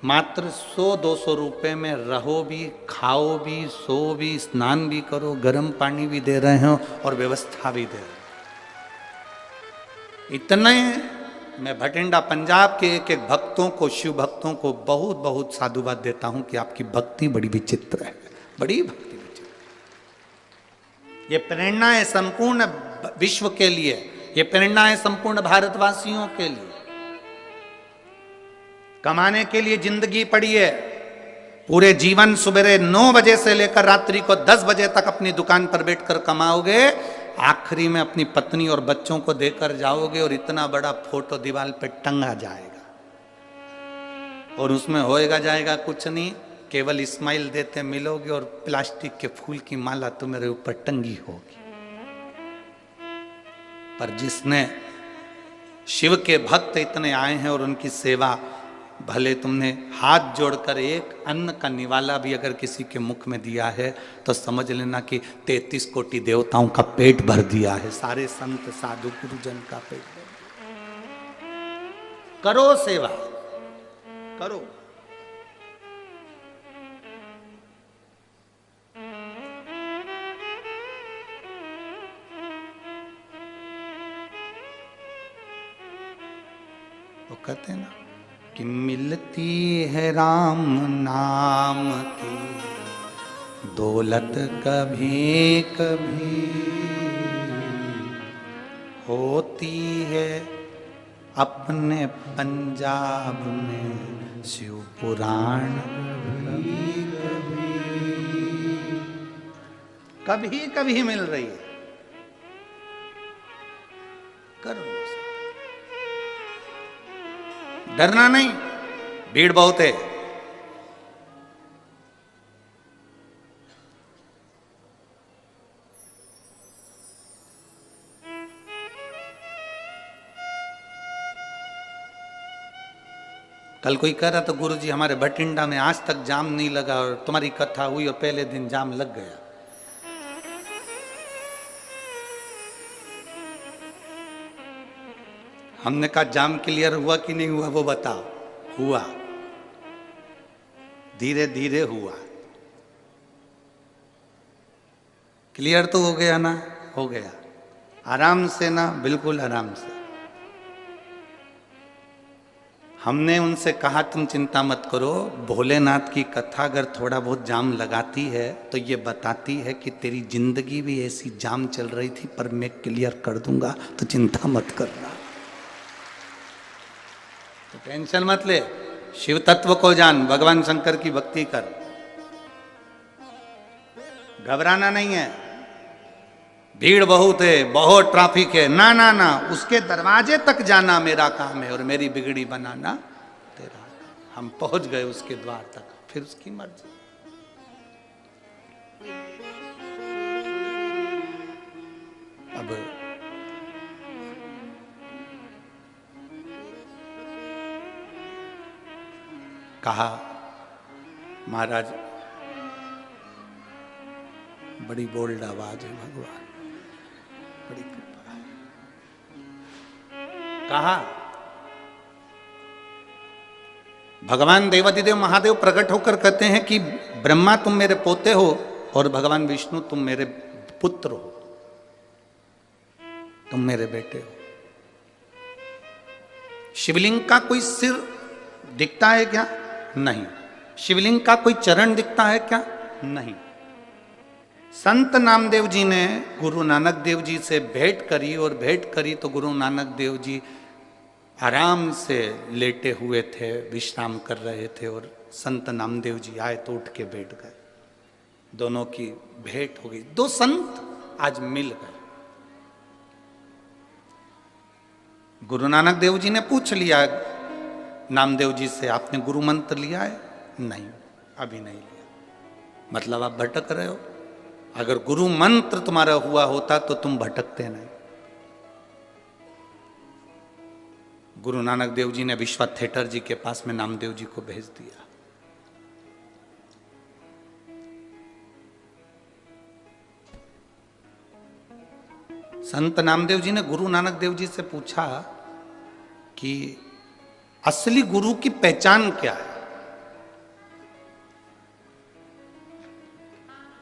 मात्र 100-200 रुपए में रहो भी, खाओ भी, सो भी, स्नान भी करो, गर्म पानी भी दे रहे हो और व्यवस्था भी दे रहे हो। इतने मैं भटिंडा पंजाब के एक एक भक्तों को, शिव भक्तों को बहुत बहुत साधुवाद देता हूं कि आपकी भक्ति बड़ी विचित्र है, बड़ी भक्ति विचित्र। ये प्रेरणा है संपूर्ण विश्व के लिए, ये प्रेरणा है संपूर्ण भारतवासियों के लिए। कमाने के लिए जिंदगी पड़ी है, पूरे जीवन सुबह 9 बजे से लेकर रात्रि को 10 बजे तक अपनी दुकान पर बैठकर कमाओगे, आखिरी में अपनी पत्नी और बच्चों को देकर जाओगे और इतना बड़ा फोटो दीवार पे टंगा जाएगा और उसमें होएगा जाएगा कुछ नहीं, केवल स्माइल देते मिलोगे और प्लास्टिक के फूल की माला तुम्हारे ऊपर टंगी होगी। पर जिसने शिव के भक्त इतने आए हैं और उनकी सेवा, भले तुमने हाथ जोड़कर एक अन्न का निवाला भी अगर किसी के मुख में दिया है तो समझ लेना कि 33 कोटि देवताओं का पेट भर दिया है, सारे संत साधु गुरुजन का पेट भर। करो सेवा, करो। वो कहते हैं ना कि मिलती है राम नाम की दौलत कभी कभी, होती है अपने पंजाब में शिव पुराण कभी कभी मिल रही है। करो, डरना नहीं, भीड़ बहुत है। कल कोई कह रहा था गुरुजी हमारे भटिंडा में आज तक जाम नहीं लगा और तुम्हारी कथा हुई और पहले दिन जाम लग गया। हमने कहा जाम क्लियर हुआ कि नहीं हुआ वो बताओ। हुआ, धीरे धीरे हुआ। क्लियर तो हो गया ना? हो गया। आराम से ना, बिल्कुल आराम से। हमने उनसे कहा तुम चिंता मत करो, भोलेनाथ की कथा अगर थोड़ा बहुत जाम लगाती है तो ये बताती है कि तेरी जिंदगी भी ऐसी जाम चल रही थी पर मैं क्लियर कर दूंगा, तो चिंता मत करना, तो टेंशन मत ले, शिव तत्व को जान, भगवान शंकर की भक्ति कर, घबराना नहीं है। भीड़ बहुत है, बहुत ट्रैफिक है, ना ना ना, उसके दरवाजे तक जाना मेरा काम है और मेरी बिगड़ी बनाना तेरा काम। हम पहुंच गए उसके द्वार तक, फिर उसकी मर्जी। अब कहा महाराज बड़ी बोल्ड आवाज है, भगवान बड़ी कृपा है। कहा भगवान देवादिदेव महादेव प्रकट होकर कहते हैं कि ब्रह्मा तुम मेरे पोते हो और भगवान विष्णु तुम मेरे पुत्र हो, तुम मेरे बेटे हो। शिवलिंग का कोई सिर दिखता है क्या? नहीं। शिवलिंग का कोई चरण दिखता है क्या? नहीं। संत नामदेव जी ने गुरु नानक देव जी से भेंट करी और भेंट करी तो गुरु नानक देव जी आराम से लेटे हुए थे, विश्राम कर रहे थे और संत नामदेव जी आए तो उठ के बैठ गए। दोनों की भेंट हो गई, दो संत आज मिल गए। गुरु नानक देव जी ने पूछ लिया नामदेव जी से, आपने गुरु मंत्र लिया है? नहीं, अभी नहीं लिया। मतलब आप भटक रहे हो। अगर गुरु मंत्र तुम्हारा हुआ होता तो तुम भटकते नहीं। गुरु नानक देव जी ने विश्वा थिएटर जी के पास में नामदेव जी को भेज दिया। संत नामदेव जी ने गुरु नानक देव जी से पूछा कि असली गुरु की पहचान क्या है,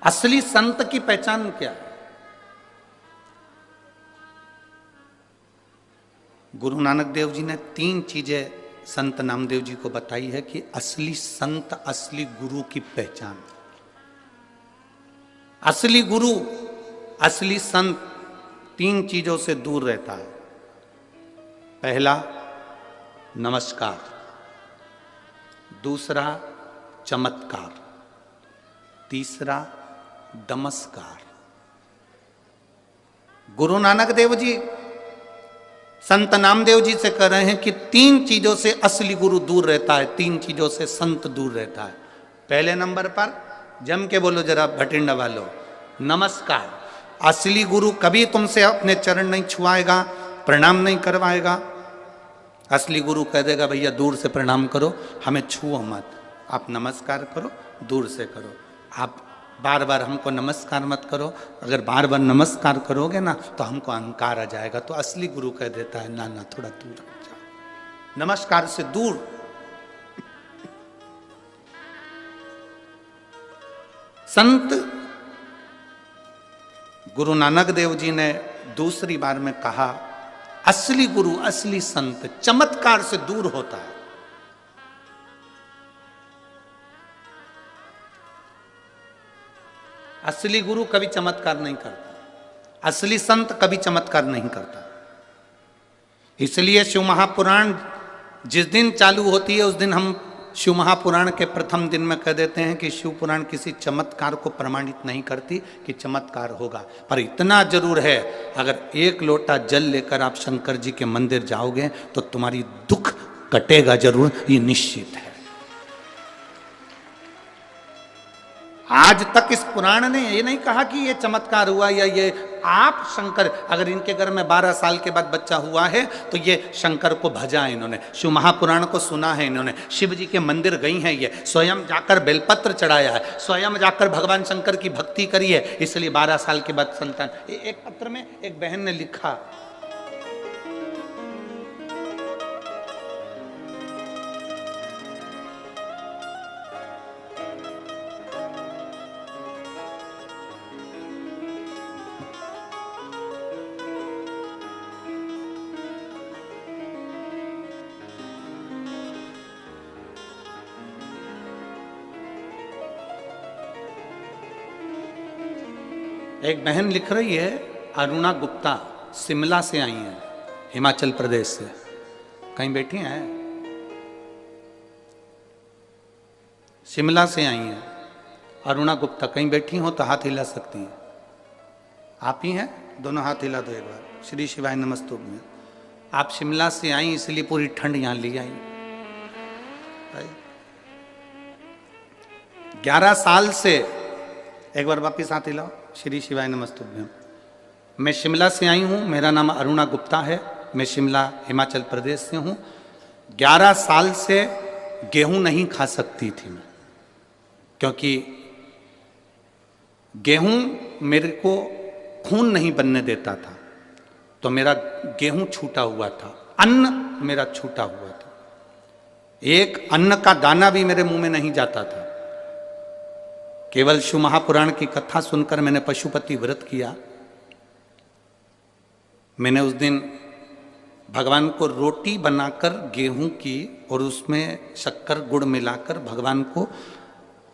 असली संत की पहचान क्या है। गुरु नानक देव जी ने 3 चीजें संत नामदेव जी को बताई है कि असली संत, असली गुरु की पहचान। असली गुरु, असली संत 3 चीजों से दूर रहता है। पहला नमस्कार, दूसरा चमत्कार, तीसरा दमस्कार। गुरु नानक देव जी संत नामदेव जी से कह रहे हैं कि 3 चीजों से असली गुरु दूर रहता है, 3 चीजों से संत दूर रहता है। पहले नंबर पर जम के बोलो जरा भटिंडा वालों, नमस्कार। असली गुरु कभी तुमसे अपने चरण नहीं छुआएगा, प्रणाम नहीं करवाएगा। असली गुरु कह देगा भैया दूर से प्रणाम करो, हमें छुओ मत, आप नमस्कार करो, दूर से करो। आप बार बार हमको नमस्कार मत करो, अगर बार बार नमस्कार करोगे ना तो हमको अहंकार आ जाएगा। तो असली गुरु कह देता है ना ना, थोड़ा दूर हट जाओ, नमस्कार से दूर। संत गुरु नानक देव जी ने दूसरी बार में कहा असली गुरु, असली संत चमत्कार से दूर होता है। असली गुरु कभी चमत्कार नहीं करता, असली संत कभी चमत्कार नहीं करता। इसलिए शिव महापुराण जिस दिन चालू होती है उस दिन हम शिव महापुराण के प्रथम दिन में कह देते हैं कि शिव पुराण किसी चमत्कार को प्रमाणित नहीं करती कि चमत्कार होगा। पर इतना जरूर है, अगर 1 लोटा जल लेकर आप शंकर जी के मंदिर जाओगे तो तुम्हारी दुख कटेगा जरूर, ये निश्चित है। आज तक इस पुराण ने ये नहीं कहा कि ये चमत्कार हुआ या ये आप शंकर, अगर इनके घर में 12 साल के बाद बच्चा हुआ है तो ये शंकर को भजा है इन्होंने, शिव महापुराण को सुना है इन्होंने, शिव जी के मंदिर गई हैं, ये स्वयं जाकर बेलपत्र चढ़ाया है, स्वयं जाकर भगवान शंकर की भक्ति करी है, इसलिए 12 साल के बाद संतान। एक पत्र में एक बहन ने लिखा, एक बहन लिख रही है, अरुणा गुप्ता शिमला से आई हैं, हिमाचल प्रदेश से। कहीं बैठी हैं? शिमला से आई हैं अरुणा गुप्ता, कहीं बैठी हो तो हाथ हिला सकती हैं। आप ही हैं? दोनों हाथ हिला दो एक बार। श्री शिवाय नमस्तुभ में। आप शिमला से आई इसलिए पूरी ठंड यहाँ ले आई। 11 साल से, एक बार वापिस हाथ हिलाओ, श्री शिवाय नमस्तुभ्यम। मैं शिमला से आई हूँ, मेरा नाम अरुणा गुप्ता है, मैं शिमला हिमाचल प्रदेश से हूँ। 11 साल से गेहूं नहीं खा सकती थी मैं, क्योंकि गेहूं मेरे को खून नहीं बनने देता था, तो मेरा गेहूं छूटा हुआ था, अन्न मेरा छूटा हुआ था, एक अन्न का दाना भी मेरे मुंह में नहीं जाता था। केवल शिव महापुराण की कथा सुनकर मैंने पशुपति व्रत किया। मैंने उस दिन भगवान को रोटी बनाकर गेहूं की और उसमें शक्कर गुड़ मिलाकर भगवान को,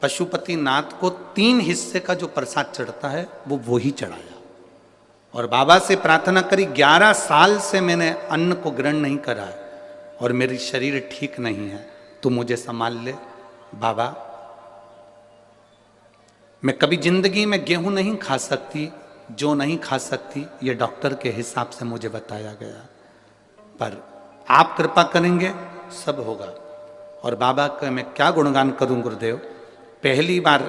पशुपति नाथ को 3 हिस्से का जो प्रसाद चढ़ता है वो ही चढ़ाया और बाबा से प्रार्थना करी। 11 साल से मैंने अन्न को ग्रहण नहीं करा है और मेरी शरीर ठीक नहीं है, तू मुझे संभाल ले बाबा। मैं कभी जिंदगी में गेहूं नहीं खा सकती, जो नहीं खा सकती ये डॉक्टर के हिसाब से मुझे बताया गया, पर आप कृपा करेंगे सब होगा। और बाबा का मैं क्या गुणगान करूं गुरुदेव। पहली बार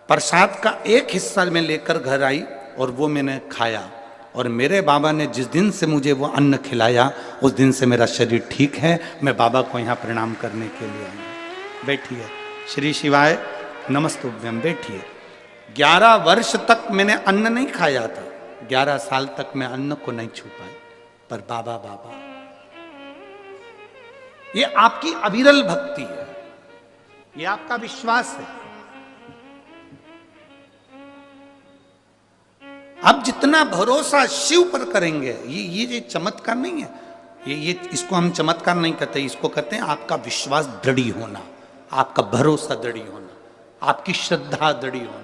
प्रसाद का एक हिस्सा मैं लेकर घर आई और वो मैंने खाया और मेरे बाबा ने जिस दिन से मुझे वो अन्न खिलाया उस दिन से मेरा शरीर ठीक है। मैं बाबा को यहाँ प्रणाम करने के लिए आई हूँ। बैठिए। श्री शिवाय नमस्तुभ्यम। बैठिए। 11 वर्ष तक मैंने अन्न नहीं खाया था, 11 साल तक मैं अन्न को नहीं छू पाया, पर बाबा बाबा, ये आपकी अविरल भक्ति है, ये आपका विश्वास है। आप जितना भरोसा शिव पर करेंगे, ये चमत्कार नहीं है, ये इसको हम चमत्कार नहीं कहते, इसको कहते हैं आपका विश्वास दृढ़ होना, आपका भरोसा दृढ़ होना, आपकी श्रद्धा दृढ़ होना।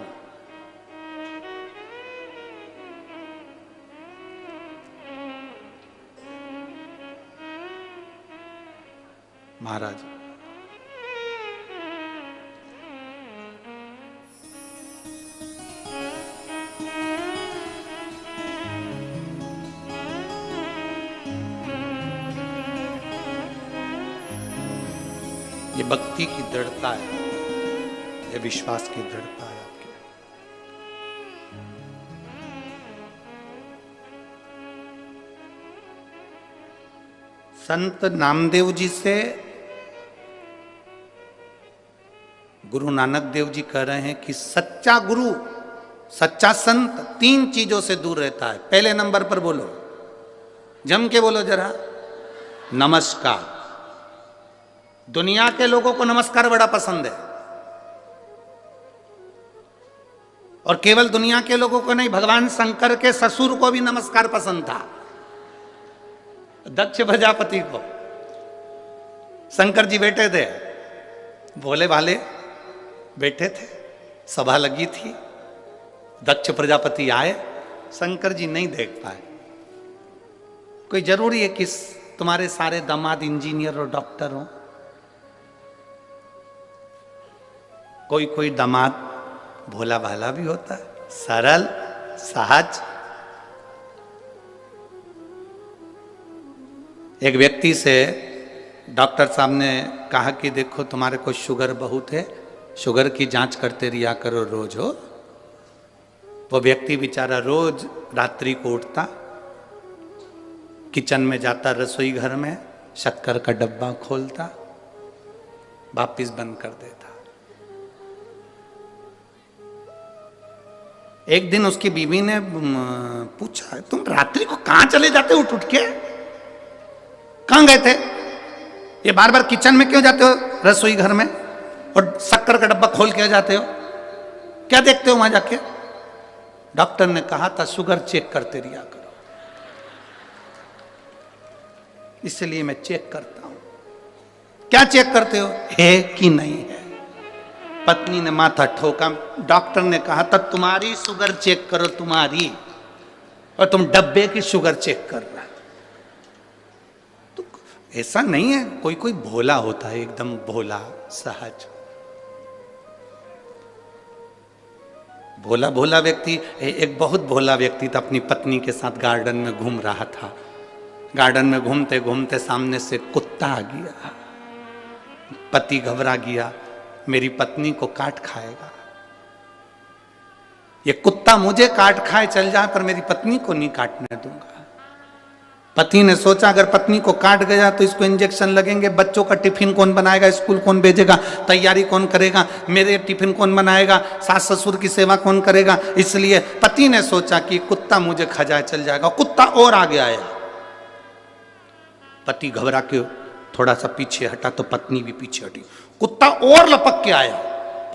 महाराज ये भक्ति की दृढ़ता है, ये विश्वास की दृढ़ता है आपकी। संत नामदेव जी से गुरु नानक देव जी कह रहे हैं कि सच्चा गुरु, सच्चा संत 3 चीजों से दूर रहता है। पहले नंबर पर बोलो, जम के बोलो जरा, नमस्कार। दुनिया के लोगों को नमस्कार बड़ा पसंद है, और केवल दुनिया के लोगों को नहीं, भगवान शंकर के ससुर को भी नमस्कार पसंद था, दक्ष प्रजापति को। शंकर जी बैठे थे, भोले भाले बैठे थे, सभा लगी थी, दक्ष प्रजापति आए, शंकर जी नहीं देख पाए। कोई जरूरी है कि तुम्हारे सारे दामाद इंजीनियर और डॉक्टर हो? कोई कोई दामाद भोला भाला भी होता है, सरल सहज। एक व्यक्ति से डॉक्टर साहब ने कहा कि देखो तुम्हारे को शुगर बहुत है, शुगर की जांच करते रिया करो रोज हो। वो व्यक्ति बेचारा रोज रात्रि को उठता, किचन में जाता, रसोई घर में शक्कर का डब्बा खोलता, वापिस बंद कर देता। एक दिन उसकी बीवी ने पूछा, तुम रात्रि को कहां चले जाते हो उठ उठ के? कहां गए थे? ये बार बार किचन में क्यों जाते हो, रसोई घर में, और शक्कर का डब्बा खोल के जाते हो? क्या देखते हो वहां जाके? डॉक्टर ने कहा था शुगर चेक करते रिया करो, इसलिए मैं चेक करता हूं। क्या चेक करते हो? है कि नहीं है? पत्नी ने माथा ठोका। डॉक्टर ने कहा था तुम्हारी शुगर चेक करो, तुम्हारी, और तुम डब्बे की शुगर चेक कर रहा है। तो ऐसा नहीं है, कोई कोई भोला होता है, एकदम भोला सहज भोला भोला व्यक्ति। एक बहुत भोला व्यक्ति था, अपनी पत्नी के साथ गार्डन में घूम रहा था। गार्डन में घूमते घूमते सामने से कुत्ता आ गया। पति घबरा गया, मेरी पत्नी को काट खाएगा, ये कुत्ता मुझे काट खाए चल जाए पर मेरी पत्नी को नहीं काटने दूंगा। पति ने सोचा अगर पत्नी को काट गया तो इसको इंजेक्शन लगेंगे, बच्चों का टिफिन कौन बनाएगा, स्कूल कौन भेजेगा, तैयारी कौन करेगा, मेरे टिफिन कौन बनाएगा, सास ससुर की सेवा कौन करेगा। इसलिए पति ने सोचा कि कुत्ता मुझे खा जाए चल जाएगा। कुत्ता और आगे आया, पति घबरा के थोड़ा सा पीछे हटा तो पत्नी भी पीछे हटी। कुत्ता और लपक के आया,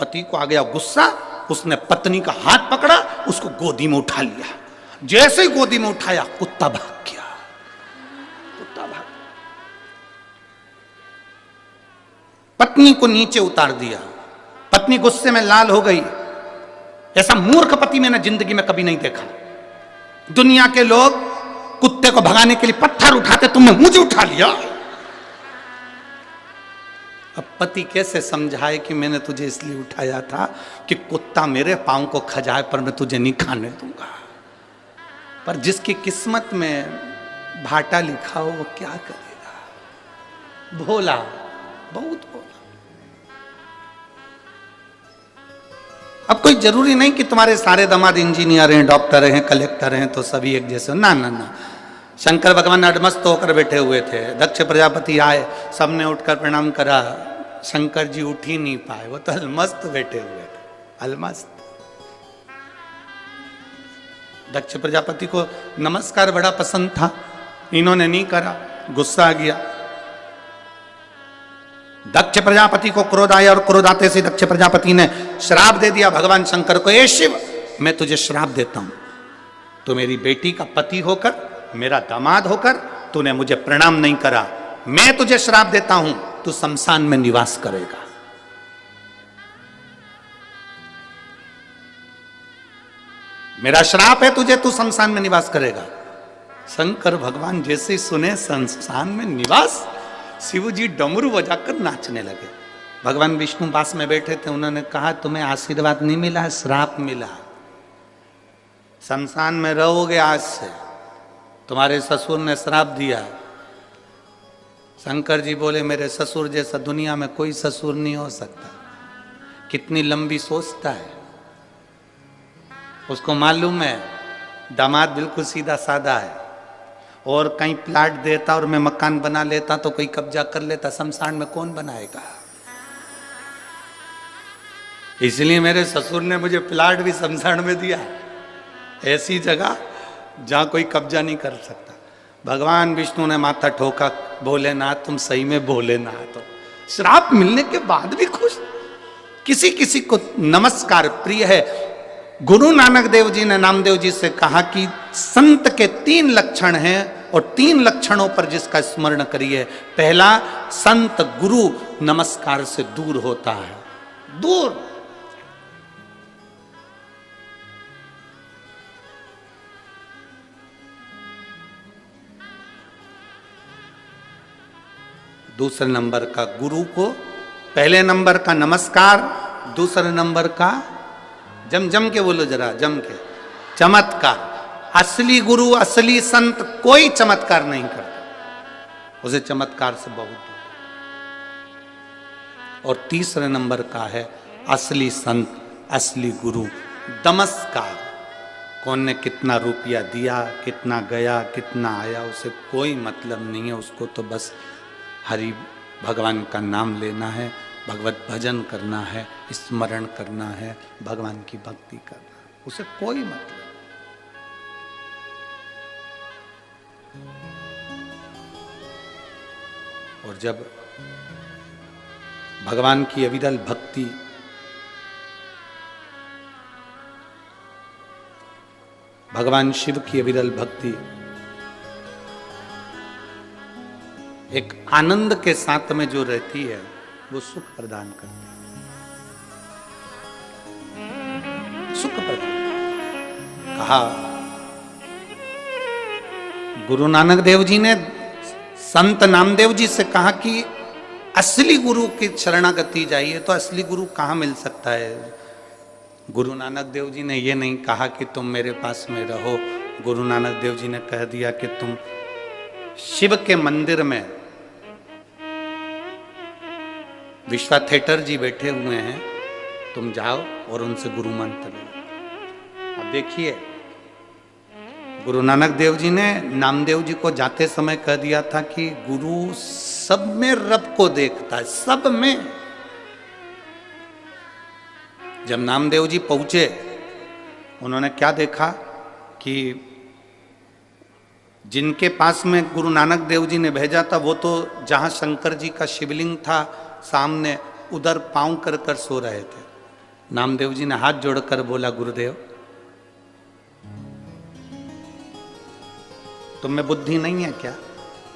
पति को आ गया गुस्सा, उसने पत्नी का हाथ पकड़ा, उसको गोदी में उठा लिया। जैसे ही गोदी में उठाया कुत्ता भाग गया। कुत्ता भाग, पत्नी को नीचे उतार दिया। पत्नी गुस्से में लाल हो गई। ऐसा मूर्ख पति मैंने जिंदगी में कभी नहीं देखा। दुनिया के लोग कुत्ते को भगाने के लिए पत्थर उठाते, तुमने मुझे उठा लिया। अब पति कैसे समझाए कि मैंने तुझे इसलिए उठाया था कि कुत्ता मेरे पांव को खजाए पर मैं तुझे नहीं खाने दूंगा। पर जिसकी किस्मत में भाटा लिखा हो वो क्या करेगा? भोला, बहुत भोला। अब कोई जरूरी नहीं कि तुम्हारे सारे दामाद इंजीनियर हैं, डॉक्टर हैं, कलेक्टर हैं तो सभी एक जैसे, ना ना ना। शंकर भगवान अडमस्त होकर बैठे हुए थे, दक्ष प्रजापति आए, सबने उठकर प्रणाम करा, शंकर जी उठ ही नहीं पाए, वो तो अलमस्त बैठे हुए थे, अलमस्त। दक्ष प्रजापति को नमस्कार बड़ा पसंद था, इन्होंने नहीं करा, गुस्सा आ गया। दक्ष प्रजापति को क्रोध आया और क्रोध आते से दक्ष प्रजापति ने श्राप दे दिया भगवान शंकर को, ए शिव, मैं तुझे श्राप देता हूं, तो मेरी बेटी का पति होकर, मेरा दामाद होकर तूने मुझे प्रणाम नहीं करा, मैं तुझे श्राप देता हूं, तू शमशान में निवास करेगा। मेरा श्राप है तुझे, तू शमशान में निवास करेगा। शंकर भगवान जैसे ही सुने शमशान में निवास, शिव जी डमरू बजाकर नाचने लगे। भगवान विष्णु पास में बैठे थे, उन्होंने कहा तुम्हें आशीर्वाद नहीं मिला, श्राप मिला, शमशान में रहोगे आज से, तुम्हारे ससुर ने श्राप दिया। शंकर जी बोले मेरे ससुर जैसा दुनिया में कोई ससुर नहीं हो सकता। कितनी लंबी सोचता है, उसको मालूम है दामाद बिल्कुल सीधा साधा है, और कहीं प्लाट देता और मैं मकान बना लेता तो कोई कब्जा कर लेता, शमशान में कौन बनाएगा। इसलिए मेरे ससुर ने मुझे प्लाट भी शमशान में दिया, ऐसी जगह जहां कोई कब्जा नहीं कर सकता। भगवान विष्णु ने माथा ठोका, भोलेनाथ तुम सही में भोलेनाथ हो। श्राप मिलने के बाद भी खुश। किसी किसी को नमस्कार प्रिय है। गुरु नानक देव जी ने नामदेव जी से कहा कि संत के 3 लक्षण हैं और 3 लक्षणों पर जिसका स्मरण करिए। पहला, संत गुरु नमस्कार से दूर होता है, दूर। दूसरे नंबर का गुरु को, पहले नंबर का नमस्कार, दूसरे नंबर का जम जम के बोलो जरा, जम के, चमत्कार। असली गुरु, असली संत कोई चमत्कार नहीं करता, उसे चमत्कार से बहुत दूर। और तीसरे नंबर का है असली संत, असली गुरु, नमस्कार। कौन ने कितना रुपया दिया, कितना गया, कितना आया, उसे कोई मतलब नहीं है। उसको तो बस हरि भगवान का नाम लेना है, भगवत भजन करना है, स्मरण करना है, भगवान की भक्ति करना है, उसे कोई मतलब। और जब भगवान की अविरल भक्ति, भगवान शिव की अविरल भक्ति एक आनंद के साथ में जो रहती है, वो सुख प्रदान करती है, सुख प्रदान। कहा गुरु नानक देव जी ने संत नामदेव जी से कहा कि असली गुरु की शरणागति जाइए, तो असली गुरु कहाँ मिल सकता है। गुरु नानक देव जी ने ये नहीं कहा कि तुम मेरे पास में रहो। गुरु नानक देव जी ने कह दिया कि तुम शिव के मंदिर में, विश्वा थिएटर जी बैठे हुए हैं, तुम जाओ और उनसे गुरु मंत्र लो। अब देखिए, गुरु नानक देव जी ने नामदेव जी को जाते समय कह दिया था कि गुरु सब में रब को देखता है, सब में। जब नामदेव जी पहुंचे, उन्होंने क्या देखा कि जिनके पास में गुरु नानक देव जी ने भेजा था, वो तो जहां शंकर जी का शिवलिंग था सामने, उधर पांव कर कर सो रहे थे। नामदेव जी ने हाथ जोड़कर बोला, गुरुदेव तुम में बुद्धि नहीं है क्या?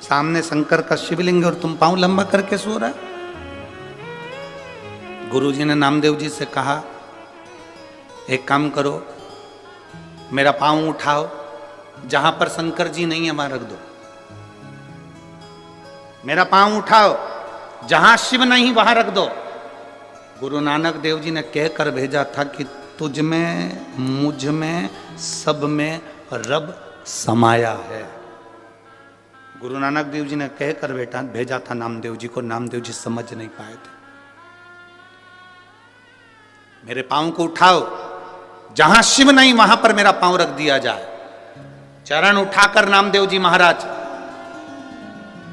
सामने शंकर का शिवलिंग और तुम पांव लंबा करके सो रहा। गुरु जी ने नामदेव जी से कहा, एक काम करो, मेरा पांव उठाओ, जहां पर शंकर जी नहीं है वहां रख दो। मेरा पांव उठाओ, जहां शिव नहीं वहां रख दो। गुरु नानक देव जी ने कहकर भेजा था कि तुझ में, मुझ में, सब में रब समाया है। गुरु नानक देव जी ने कहकर भेजा था नामदेव जी को। नामदेव जी समझ नहीं पाए थे। मेरे पांव को उठाओ, जहां शिव नहीं वहां पर मेरा पांव रख दिया जाए। चरण उठाकर नामदेव जी महाराज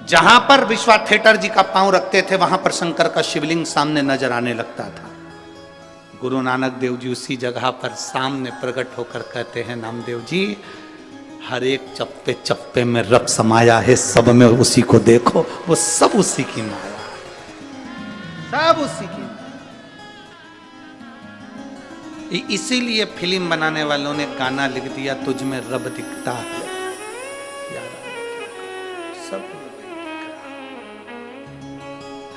जहां पर विश्वाथेटर जी का पांव रखते थे वहां पर शंकर का शिवलिंग सामने नजर आने लगता था। गुरु नानक देव जी उसी जगह पर सामने प्रकट होकर कहते हैं, नामदेव जी हर एक चप्पे चप्पे में रब समाया है, सब में उसी को देखो, वो सब उसी की माया है, सब उसी की। इसीलिए फिल्म बनाने वालों ने गाना लिख दिया, तुझ में रब दिखता है, सब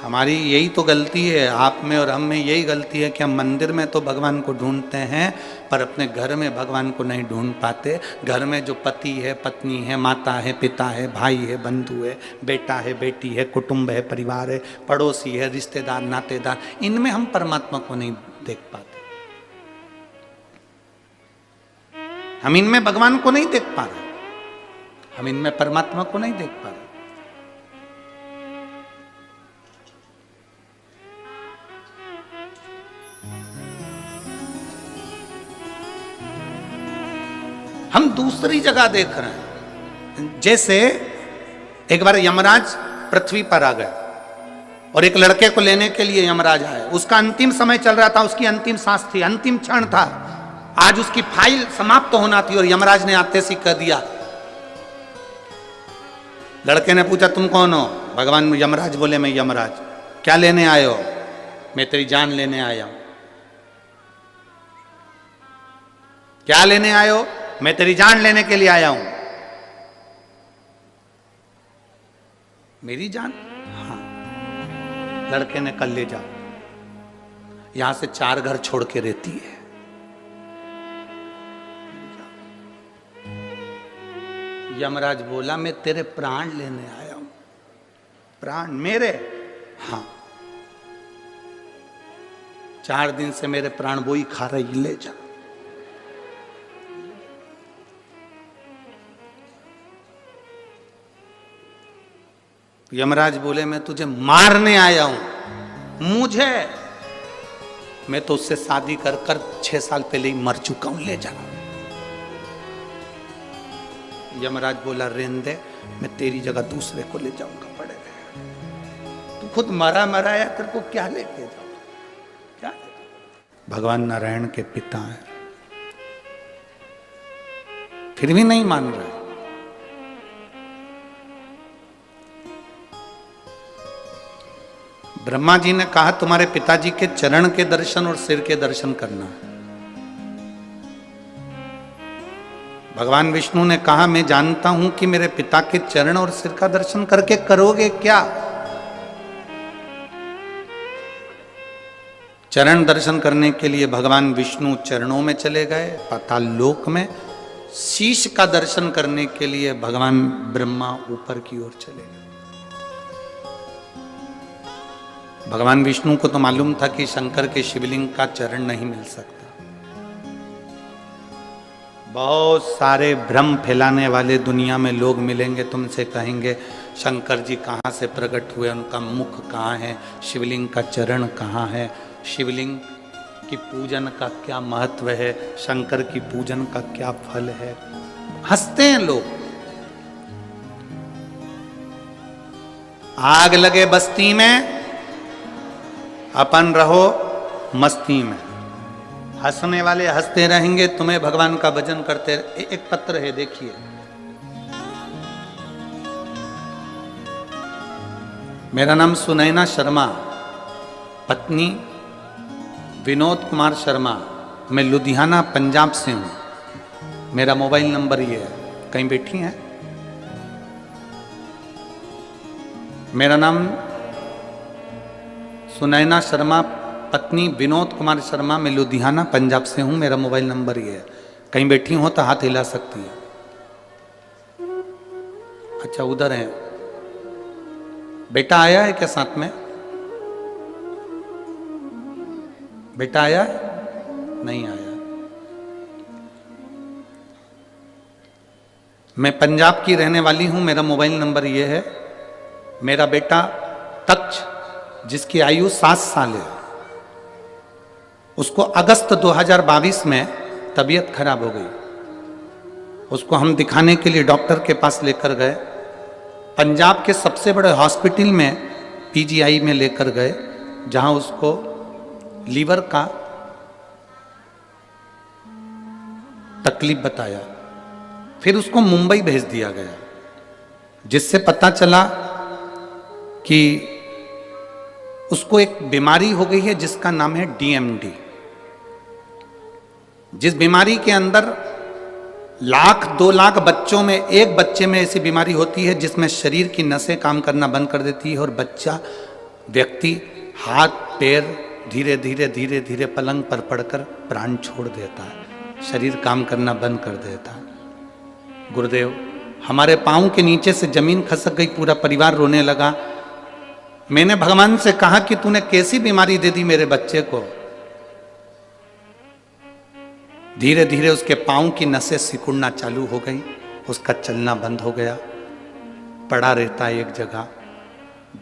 हमारी यही तो गलती है, आप में और हम में यही गलती है कि हम मंदिर में तो भगवान को ढूंढते हैं पर अपने घर में भगवान को नहीं ढूंढ पाते। घर में जो पति है, पत्नी है, माता है, पिता है, भाई है, बंधु है, बेटा है, बेटी है, कुटुंब है, परिवार है, पड़ोसी है, रिश्तेदार, नातेदार, इनमें हम परमात्मा को नहीं देख पाते। हम इनमें भगवान को नहीं देख पा रहे, हम इनमें परमात्मा को नहीं देख पा रहे। हम दूसरी जगह देख रहे हैं। जैसे एक बार यमराज पृथ्वी पर आ गए और एक लड़के को लेने के लिए यमराज आए। उसका अंतिम समय चल रहा था, उसकी अंतिम सांस थी, अंतिम क्षण था, आज उसकी फाइल समाप्त होना थी और यमराज ने आते ही कह दिया। लड़के ने पूछा तुम कौन हो? भगवान यमराज बोले मैं यमराज। क्या लेने आए हो? मैं तेरी जान लेने आया हूं। क्या लेने आए हो? मैं तेरी जान लेने के लिए आया हूं। मेरी जान? हाँ। लड़के ने कल ले जाओ, यहां से 4 घर छोड़ के रहती है। यमराज बोला मैं तेरे प्राण लेने आया हूं। प्राण मेरे? हाँ। 4 दिन से मेरे प्राण वही खा रही, ले जा। यमराज बोले मैं तुझे मारने आया हूं। मुझे? मैं तो उससे शादी कर कर 6 साल पहले ही मर चुका हूं, ले जा। यमराज बोला रेन दे, मैं तेरी जगह दूसरे को ले जाऊंगा, पड़े रहे। तू खुद मरा मराया, तेरे को क्या लेके जाऊं? क्या? भगवान नारायण के पिता हैं, फिर भी नहीं मान रहे। ब्रह्मा जी ने कहा तुम्हारे पिताजी के चरण के दर्शन और सिर के दर्शन करना। भगवान विष्णु ने कहा मैं जानता हूं कि मेरे पिता के चरण और सिर का दर्शन करके करोगे क्या? चरण दर्शन करने के लिए भगवान विष्णु चरणों में चले गए पाताल लोक में। शीश का दर्शन करने के लिए भगवान ब्रह्मा ऊपर की ओर चले गए। भगवान विष्णु को तो मालूम था कि शंकर के शिवलिंग का चरण नहीं मिल सकता। बहुत सारे भ्रम फैलाने वाले दुनिया में लोग मिलेंगे, तुमसे कहेंगे शंकर जी कहाँ से प्रकट हुए, उनका मुख कहाँ है, शिवलिंग का चरण कहाँ है, शिवलिंग की पूजन का क्या महत्व है, शंकर की पूजन का क्या फल है। हंसते हैं लोग। आग लगे बस्ती में, अपन रहो मस्ती में। हंसने वाले हंसते रहेंगे, तुम्हें भगवान का भजन करते। एक पत्र है देखिए, मेरा नाम सुनैना शर्मा, पत्नी विनोद कुमार शर्मा, मैं लुधियाना पंजाब से हूं। मेरा मोबाइल नंबर ये है। कहीं बैठी हैं? मेरा नाम सुनैना शर्मा, पत्नी विनोद कुमार शर्मा, मैं लुधियाना पंजाब से हूं। मेरा मोबाइल नंबर ये है। कहीं बैठी हो तो हाथ हिला सकती है। अच्छा उधर है। बेटा आया है क्या साथ में? बेटा आया है? नहीं आया। मैं पंजाब की रहने वाली हूं। मेरा मोबाइल नंबर ये है। मेरा बेटा तक्ष, जिसकी आयु 7 साल है, उसको अगस्त 2022 में तबीयत खराब हो गई। उसको हम दिखाने के लिए डॉक्टर के पास लेकर गए। पंजाब के सबसे बड़े हॉस्पिटल में पीजीआई में लेकर गए, जहां उसको लीवर का तकलीफ बताया। फिर उसको मुंबई भेज दिया गया, जिससे पता चला कि उसको एक बीमारी हो गई है जिसका नाम है डीएमडी। जिस बीमारी के अंदर 1,00,000-2 लाख बच्चों में एक बच्चे में ऐसी बीमारी होती है जिसमें शरीर की नसें काम करना बंद कर देती है और बच्चा व्यक्ति हाथ पैर धीरे धीरे धीरे धीरे पलंग पर पड़कर प्राण छोड़ देता है, शरीर काम करना बंद कर देता है। गुरुदेव, हमारे पांव के नीचे से जमीन खसक गई, पूरा परिवार रोने लगा। मैंने भगवान से कहा कि तूने कैसी बीमारी दे दी मेरे बच्चे को। धीरे धीरे उसके पांव की नसें सिकुड़ना चालू हो गई, उसका चलना बंद हो गया, पड़ा रहता है एक जगह।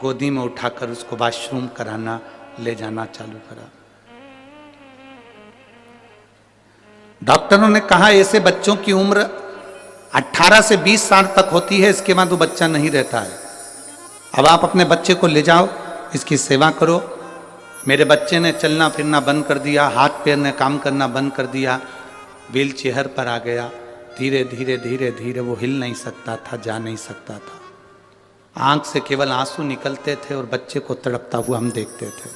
गोदी में उठाकर उसको वॉशरूम कराना ले जाना चालू करा। डॉक्टरों ने कहा ऐसे बच्चों की उम्र 18 से 20 साल तक होती है, इसके बाद वो बच्चा नहीं रहता है। अब आप अपने बच्चे को ले जाओ, इसकी सेवा करो। मेरे बच्चे ने चलना फिरना बंद कर दिया, हाथ पैर ने काम करना बंद कर दिया, व्हील चेयर पर आ गया। धीरे धीरे धीरे धीरे वो हिल नहीं सकता था, जा नहीं सकता था। आंख से केवल आंसू निकलते थे और बच्चे को तड़पता हुआ हम देखते थे।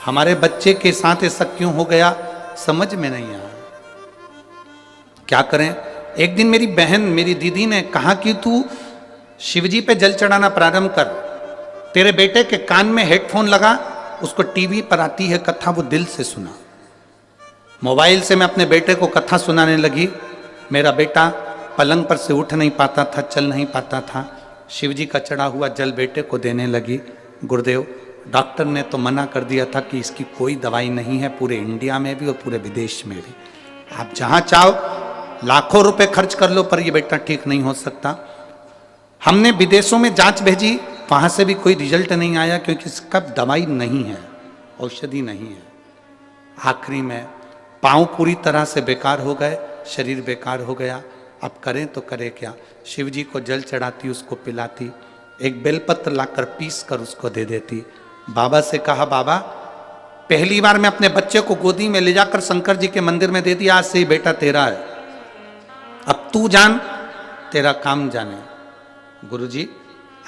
हमारे बच्चे के साथ ऐसा क्यों हो गया समझ में नहीं आया, क्या करें। एक दिन मेरी बहन, मेरी दीदी ने कहा कि तू शिवजी पे जल चढ़ाना प्रारंभ कर, तेरे बेटे के कान में हेडफोन लगा, उसको टीवी पर आती है कथा, वो दिल से सुना। मोबाइल से मैं अपने बेटे को कथा सुनाने लगी। मेरा बेटा पलंग पर से उठ नहीं पाता था, चल नहीं पाता था। शिवजी का चढ़ा हुआ जल बेटे को देने लगी। गुरुदेव, डॉक्टर ने तो मना कर दिया था कि इसकी कोई दवाई नहीं है, पूरे इंडिया में भी और पूरे विदेश में भी। आप जहां चाहो लाखों रुपए खर्च कर लो, पर ये बेटा ठीक नहीं हो सकता। हमने विदेशों में जांच भेजी, वहां से भी कोई रिजल्ट नहीं आया, क्योंकि इसका दवाई नहीं है, औषधि नहीं है। आखिरी में पांव पूरी तरह से बेकार हो गए, शरीर बेकार हो गया। अब करें तो करें क्या। शिव जी को जल चढ़ाती, उसको पिलाती, एक बेलपत्र लाकर पीस कर उसको दे देती। बाबा से कहा, बाबा पहली बार मैं अपने बच्चे को गोदी में ले जाकर शंकर जी के मंदिर में दे दिया, आज से ही बेटा तेरा है, अब तू जान, तेरा काम जाने। गुरुजी,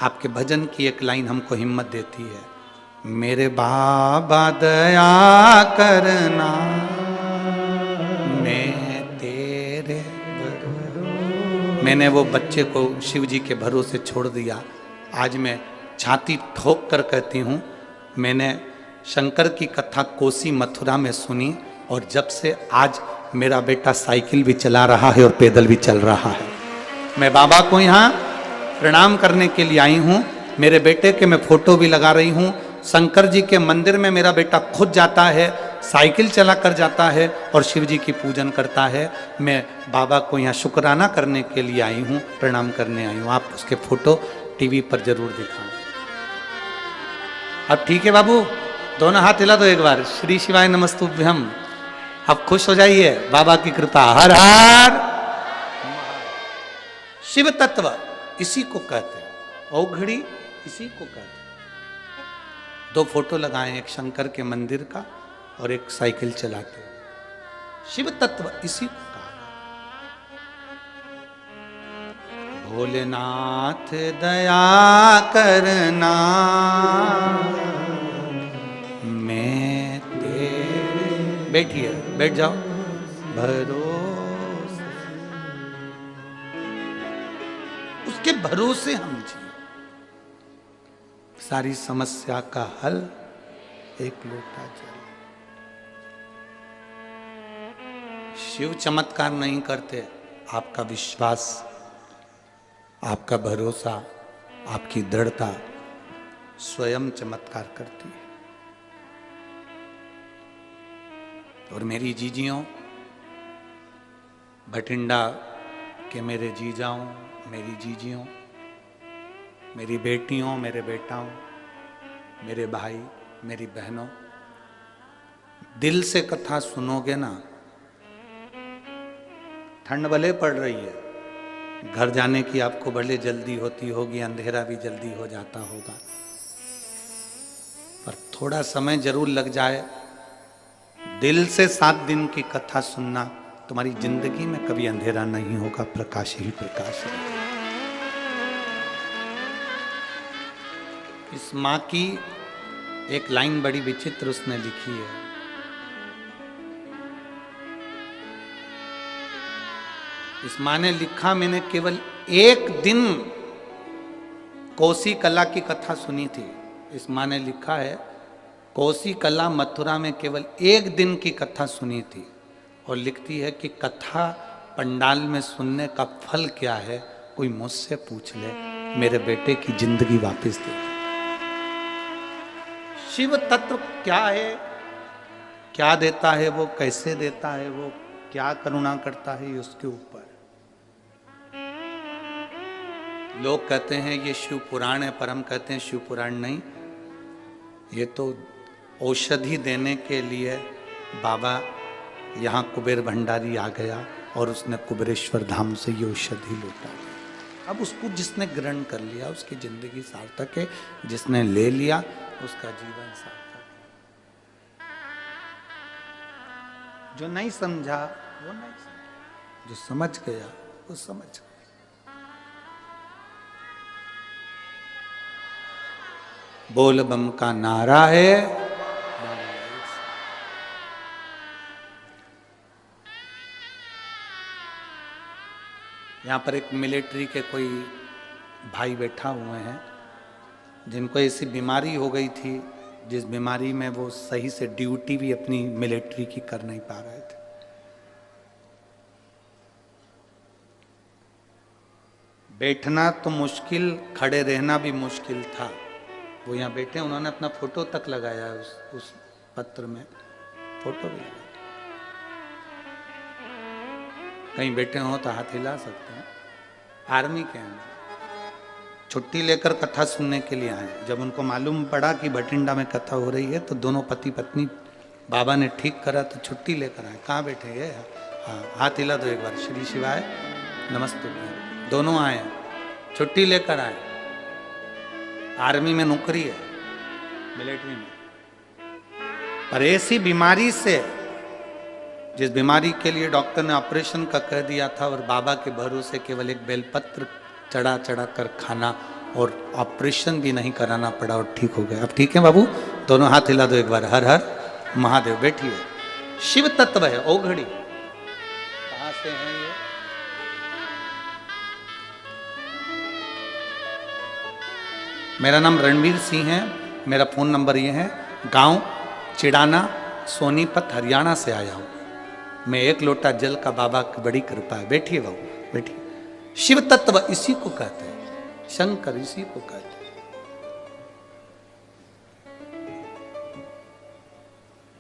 आपके भजन की एक लाइन हमको हिम्मत देती है, मेरे बाबा दया करना, मैं तेरे। मैंने वो बच्चे को शिव जी के भरोसे छोड़ दिया। आज मैं छाती ठोक कर कहती हूँ, मैंने शंकर की कथा कोसी मथुरा में सुनी, और जब से आज मेरा बेटा साइकिल भी चला रहा है और पैदल भी चल रहा है। मैं बाबा को यहाँ प्रणाम करने के लिए आई हूँ। मेरे बेटे के मैं फोटो भी लगा रही हूँ। शंकर जी के मंदिर में मेरा बेटा खुद जाता है, साइकिल चला कर जाता है और शिव जी की पूजन करता है। मैं बाबा को यहाँ शुक्राना करने के लिए आई हूँ, प्रणाम करने आई हूँ। आप उसके फोटो टीवी पर जरूर दिखाएं। अब ठीक है बाबू, दोनों हाथ हिला दो एक बार, श्री शिवाय नमस्तुभ्यम। अब खुश हो जाइए, बाबा की कृपा। हर हर शिव तत्व इसी को कहते हैं, औघड़ी इसी को कहते हैं। दो फोटो लगाए, एक शंकर के मंदिर का और एक साइकिल चलाते। शिव तत्व इसी को कहा। भोलेनाथ दया करना, मैं तेरे। बैठिए, बैठ जाओ। भरोसे, उसके भरोसे हम जिए। सारी समस्या का हल एक लोटा जल। शिव चमत्कार नहीं करते, आपका विश्वास, आपका भरोसा, आपकी दृढ़ता स्वयं चमत्कार करती है। और मेरी जीजियों, भटिंडा के मेरे जीजाओं, मेरी जीजियों, मेरी बेटियों, मेरे बेटाओं, मेरे भाई, मेरी बहनों, दिल से कथा सुनोगे ना, ठंड भले पड़ रही है, घर जाने की आपको भले जल्दी होती होगी, अंधेरा भी जल्दी हो जाता होगा, पर थोड़ा समय जरूर लग जाए, दिल से 7 दिन की कथा सुनना, तुम्हारी जिंदगी में कभी अंधेरा नहीं होगा, प्रकाश ही प्रकाश है। इस माँ की एक लाइन बड़ी विचित्र उसने लिखी है। इस माँ ने लिखा, मैंने केवल 1 दिन कोसी कला की कथा सुनी थी। इस माँ ने लिखा है, कोसी कला मथुरा में केवल 1 दिन की कथा सुनी थी, और लिखती है कि कथा पंडाल में सुनने का फल क्या है, कोई मुझसे पूछ ले, मेरे बेटे की जिंदगी वापस दे। शिव तत्व क्या है, क्या देता है वो, कैसे देता है वो, क्या करुणा करता है, उसके ऊपर लोग कहते हैं ये शिव पुराण है, पर हम कहते हैं शिव पुराण नहीं, ये तो औषधि देने के लिए बाबा यहाँ कुबेर भंडारी आ गया और उसने कुबेरेश्वर धाम से ये औषधि लूटा। अब उसको जिसने ग्रहण कर लिया उसकी जिंदगी सार्थक है, जिसने ले लिया उसका जीवन सार्थक। जो नहीं समझा वो नहीं समझा, जो समझ गया वो समझ गया। बोल बम का नारा है, यहाँ पर एक मिलिट्री के कोई भाई बैठा हुए हैं जिनको ऐसी बीमारी हो गई थी जिस बीमारी में वो सही से ड्यूटी भी अपनी मिलिट्री की कर नहीं पा रहे थे। बैठना तो मुश्किल, खड़े रहना भी मुश्किल था। वो यहाँ बैठे, उन्होंने अपना फोटो तक लगाया है उस पत्र में, फोटो भी लगाया। कहीं बैठे हो तो हाथ हिला सकते हैं। आर्मी के हैं, छुट्टी लेकर कथा सुनने के लिए आए। जब उनको मालूम पड़ा कि भटिंडा में कथा हो रही है तो दोनों पति पत्नी बाबा ने ठीक करा तो छुट्टी लेकर आए। कहाँ बैठे ये? हाँ, हाथ हिला दो एक बार। श्री शिवाय नमस्ते। दोनों आए, छुट्टी लेकर आए। आर्मी में नौकरी है, मिलिट्री में, पर ऐसी बीमारी से, जिस बीमारी के लिए डॉक्टर ने ऑपरेशन का कह दिया था, और बाबा के भरोसे केवल एक बेलपत्र चढ़ा चढ़ा कर खाना और ऑपरेशन भी नहीं कराना पड़ा और ठीक हो गया। अब ठीक है बाबू? दोनों हाथ हिला दो एक बार। हर हर महादेव। बैठिए। शिव तत्व है ओघड़ी। कहां से है ये? मेरा नाम रणवीर सिंह है, मेरा फोन नंबर ये है। गांव चिड़ाना, सोनीपत, हरियाणा से आया हूं मैं। 1 लोटा जल का बाबा की बड़ी कृपा है। बैठिए बाबू, बैठिए। शिव तत्व इसी को कहते हैं, शंकर इसी को कहते हैं।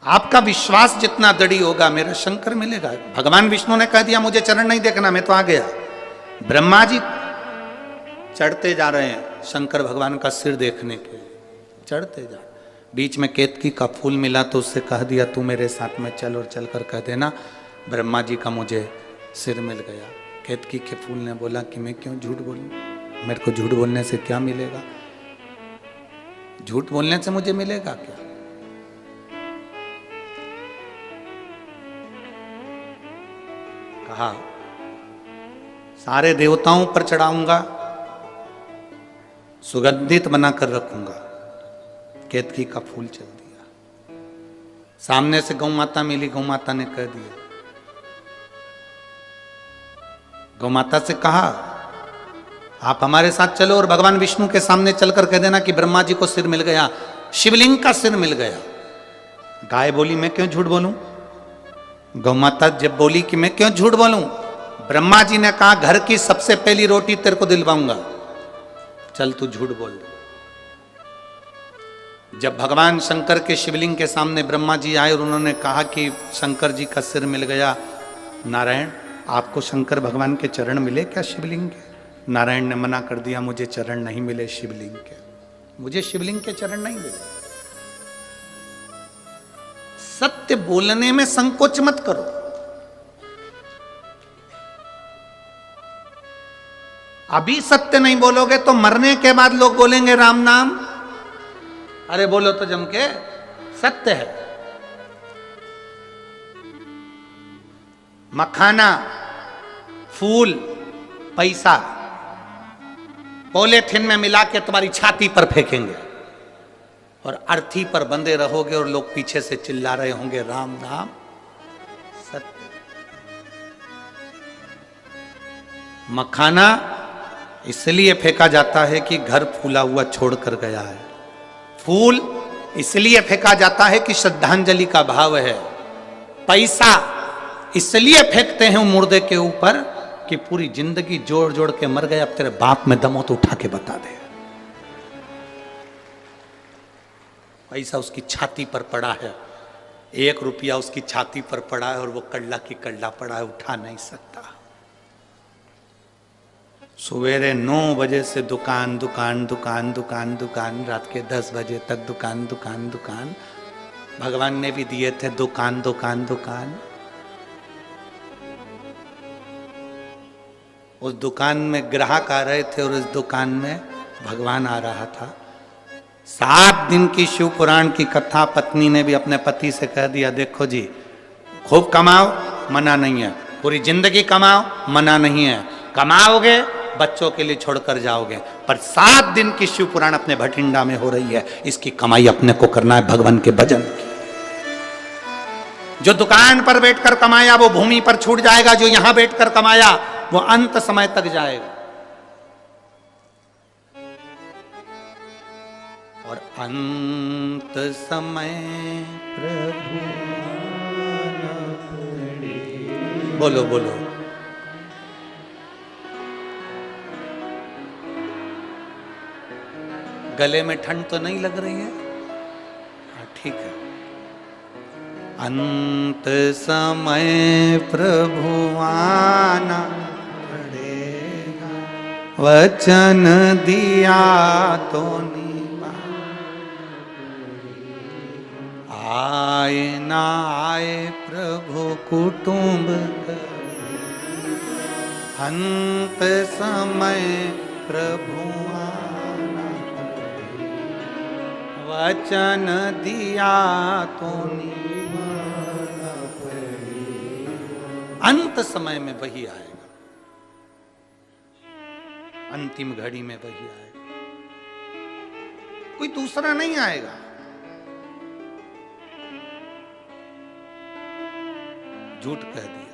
आपका विश्वास जितना दृढ़ होगा, मेरा शंकर मिलेगा। भगवान विष्णु ने कह दिया मुझे चरण नहीं देखना, मैं तो आ गया। ब्रह्मा जी चढ़ते जा रहे हैं शंकर भगवान का सिर देखने के, चढ़ते जा। बीच में केतकी का फूल मिला तो उससे कह दिया तू मेरे साथ में चल, और चलकर कह देना ब्रह्मा जी का मुझे सिर मिल गया। केतकी के फूल ने बोला कि मैं क्यों झूठ बोलूं, मेरे को झूठ बोलने से क्या मिलेगा? झूठ बोलने से मुझे मिलेगा क्या? कहा सारे देवताओं पर चढ़ाऊंगा, सुगंधित बनाकर रखूंगा। केतकी का फूल चल दिया। सामने से गौ माता मिली, गौ माता ने कह दिया, गौ माता से कहा आप हमारे साथ चलो और भगवान विष्णु के सामने चलकर कह देना कि ब्रह्मा जी को सिर मिल गया, शिवलिंग का सिर मिल गया। गाय बोली मैं क्यों झूठ बोलूं? गौ माता जब बोली कि मैं क्यों झूठ बोलूं, ब्रह्मा जी ने कहा घर की सबसे पहली रोटी तेरे को दिलवाऊंगा, चल तू झूठ बोल। जब भगवान शंकर के शिवलिंग के सामने ब्रह्मा जी आए और उन्होंने कहा कि शंकर जी का सिर मिल गया, नारायण आपको शंकर भगवान के चरण मिले क्या शिवलिंग के? नारायण ने मना कर दिया, मुझे चरण नहीं मिले शिवलिंग के, मुझे शिवलिंग के चरण नहीं मिले। सत्य बोलने में संकोच मत करो। अभी सत्य नहीं बोलोगे तो मरने के बाद लोग बोलेंगे राम नाम। अरे बोलो तो जम के, सत्य है। मखाना, फूल, पैसा पॉलीथिन में मिला के तुम्हारी छाती पर फेंकेंगे और अर्थी पर बंधे रहोगे और लोग पीछे से चिल्ला रहे होंगे राम नाम सत्य। मखाना इसलिए फेंका जाता है कि घर फूला हुआ छोड़कर गया है। फूल इसलिए फेंका जाता है कि श्रद्धांजलि का भाव है। पैसा इसलिए फेंकते हैं मुर्दे के ऊपर कि पूरी जिंदगी जोड़ जोड़ के मर गए, अब तेरे बाप में दम हो तो उठा के बता दे। पैसा उसकी छाती पर पड़ा है, 1 रुपया उसकी छाती पर पड़ा है और वो कल्ला की कल्ला पड़ा है, उठा नहीं सकता। सवेरे 9 बजे से दुकान दुकान दुकान दुकान दुकान, रात के 10 बजे तक दुकान दुकान दुकान। भगवान ने भी दिए थे दुकान दुकान दुकान। उस दुकान में ग्राहक आ रहे थे और उस दुकान में भगवान आ रहा था। 7 दिन की शिव पुराण की कथा पत्नी ने भी अपने पति से कह दिया, देखो जी खूब कमाओ मना नहीं है, पूरी जिंदगी कमाओ मना नहीं है, कमाओगे बच्चों के लिए छोड़कर जाओगे, पर 7 दिन की शिव पुराण अपने भटिंडा में हो रही है, इसकी कमाई अपने को करना है भगवान के भजन की। जो दुकान पर बैठकर कमाया वो भूमि पर छूट जाएगा, जो यहां बैठकर कमाया वो अंत समय तक जाएगा। और अंत समय प्रभु बोलो बोलो गले में ठंड तो नहीं लग रही है? हाँ ठीक है। अंत समय प्रभु आना पड़ेगा, वचन दिया तो निभा, आए ना आए प्रभु कुटुंब, अंत समय प्रभु आना पड़ेगा, वचन दिया तो निभा, अंत समय में वही आएगा, अंतिम घड़ी में वही आएगा, कोई दूसरा नहीं आएगा। झूठ कह दिया।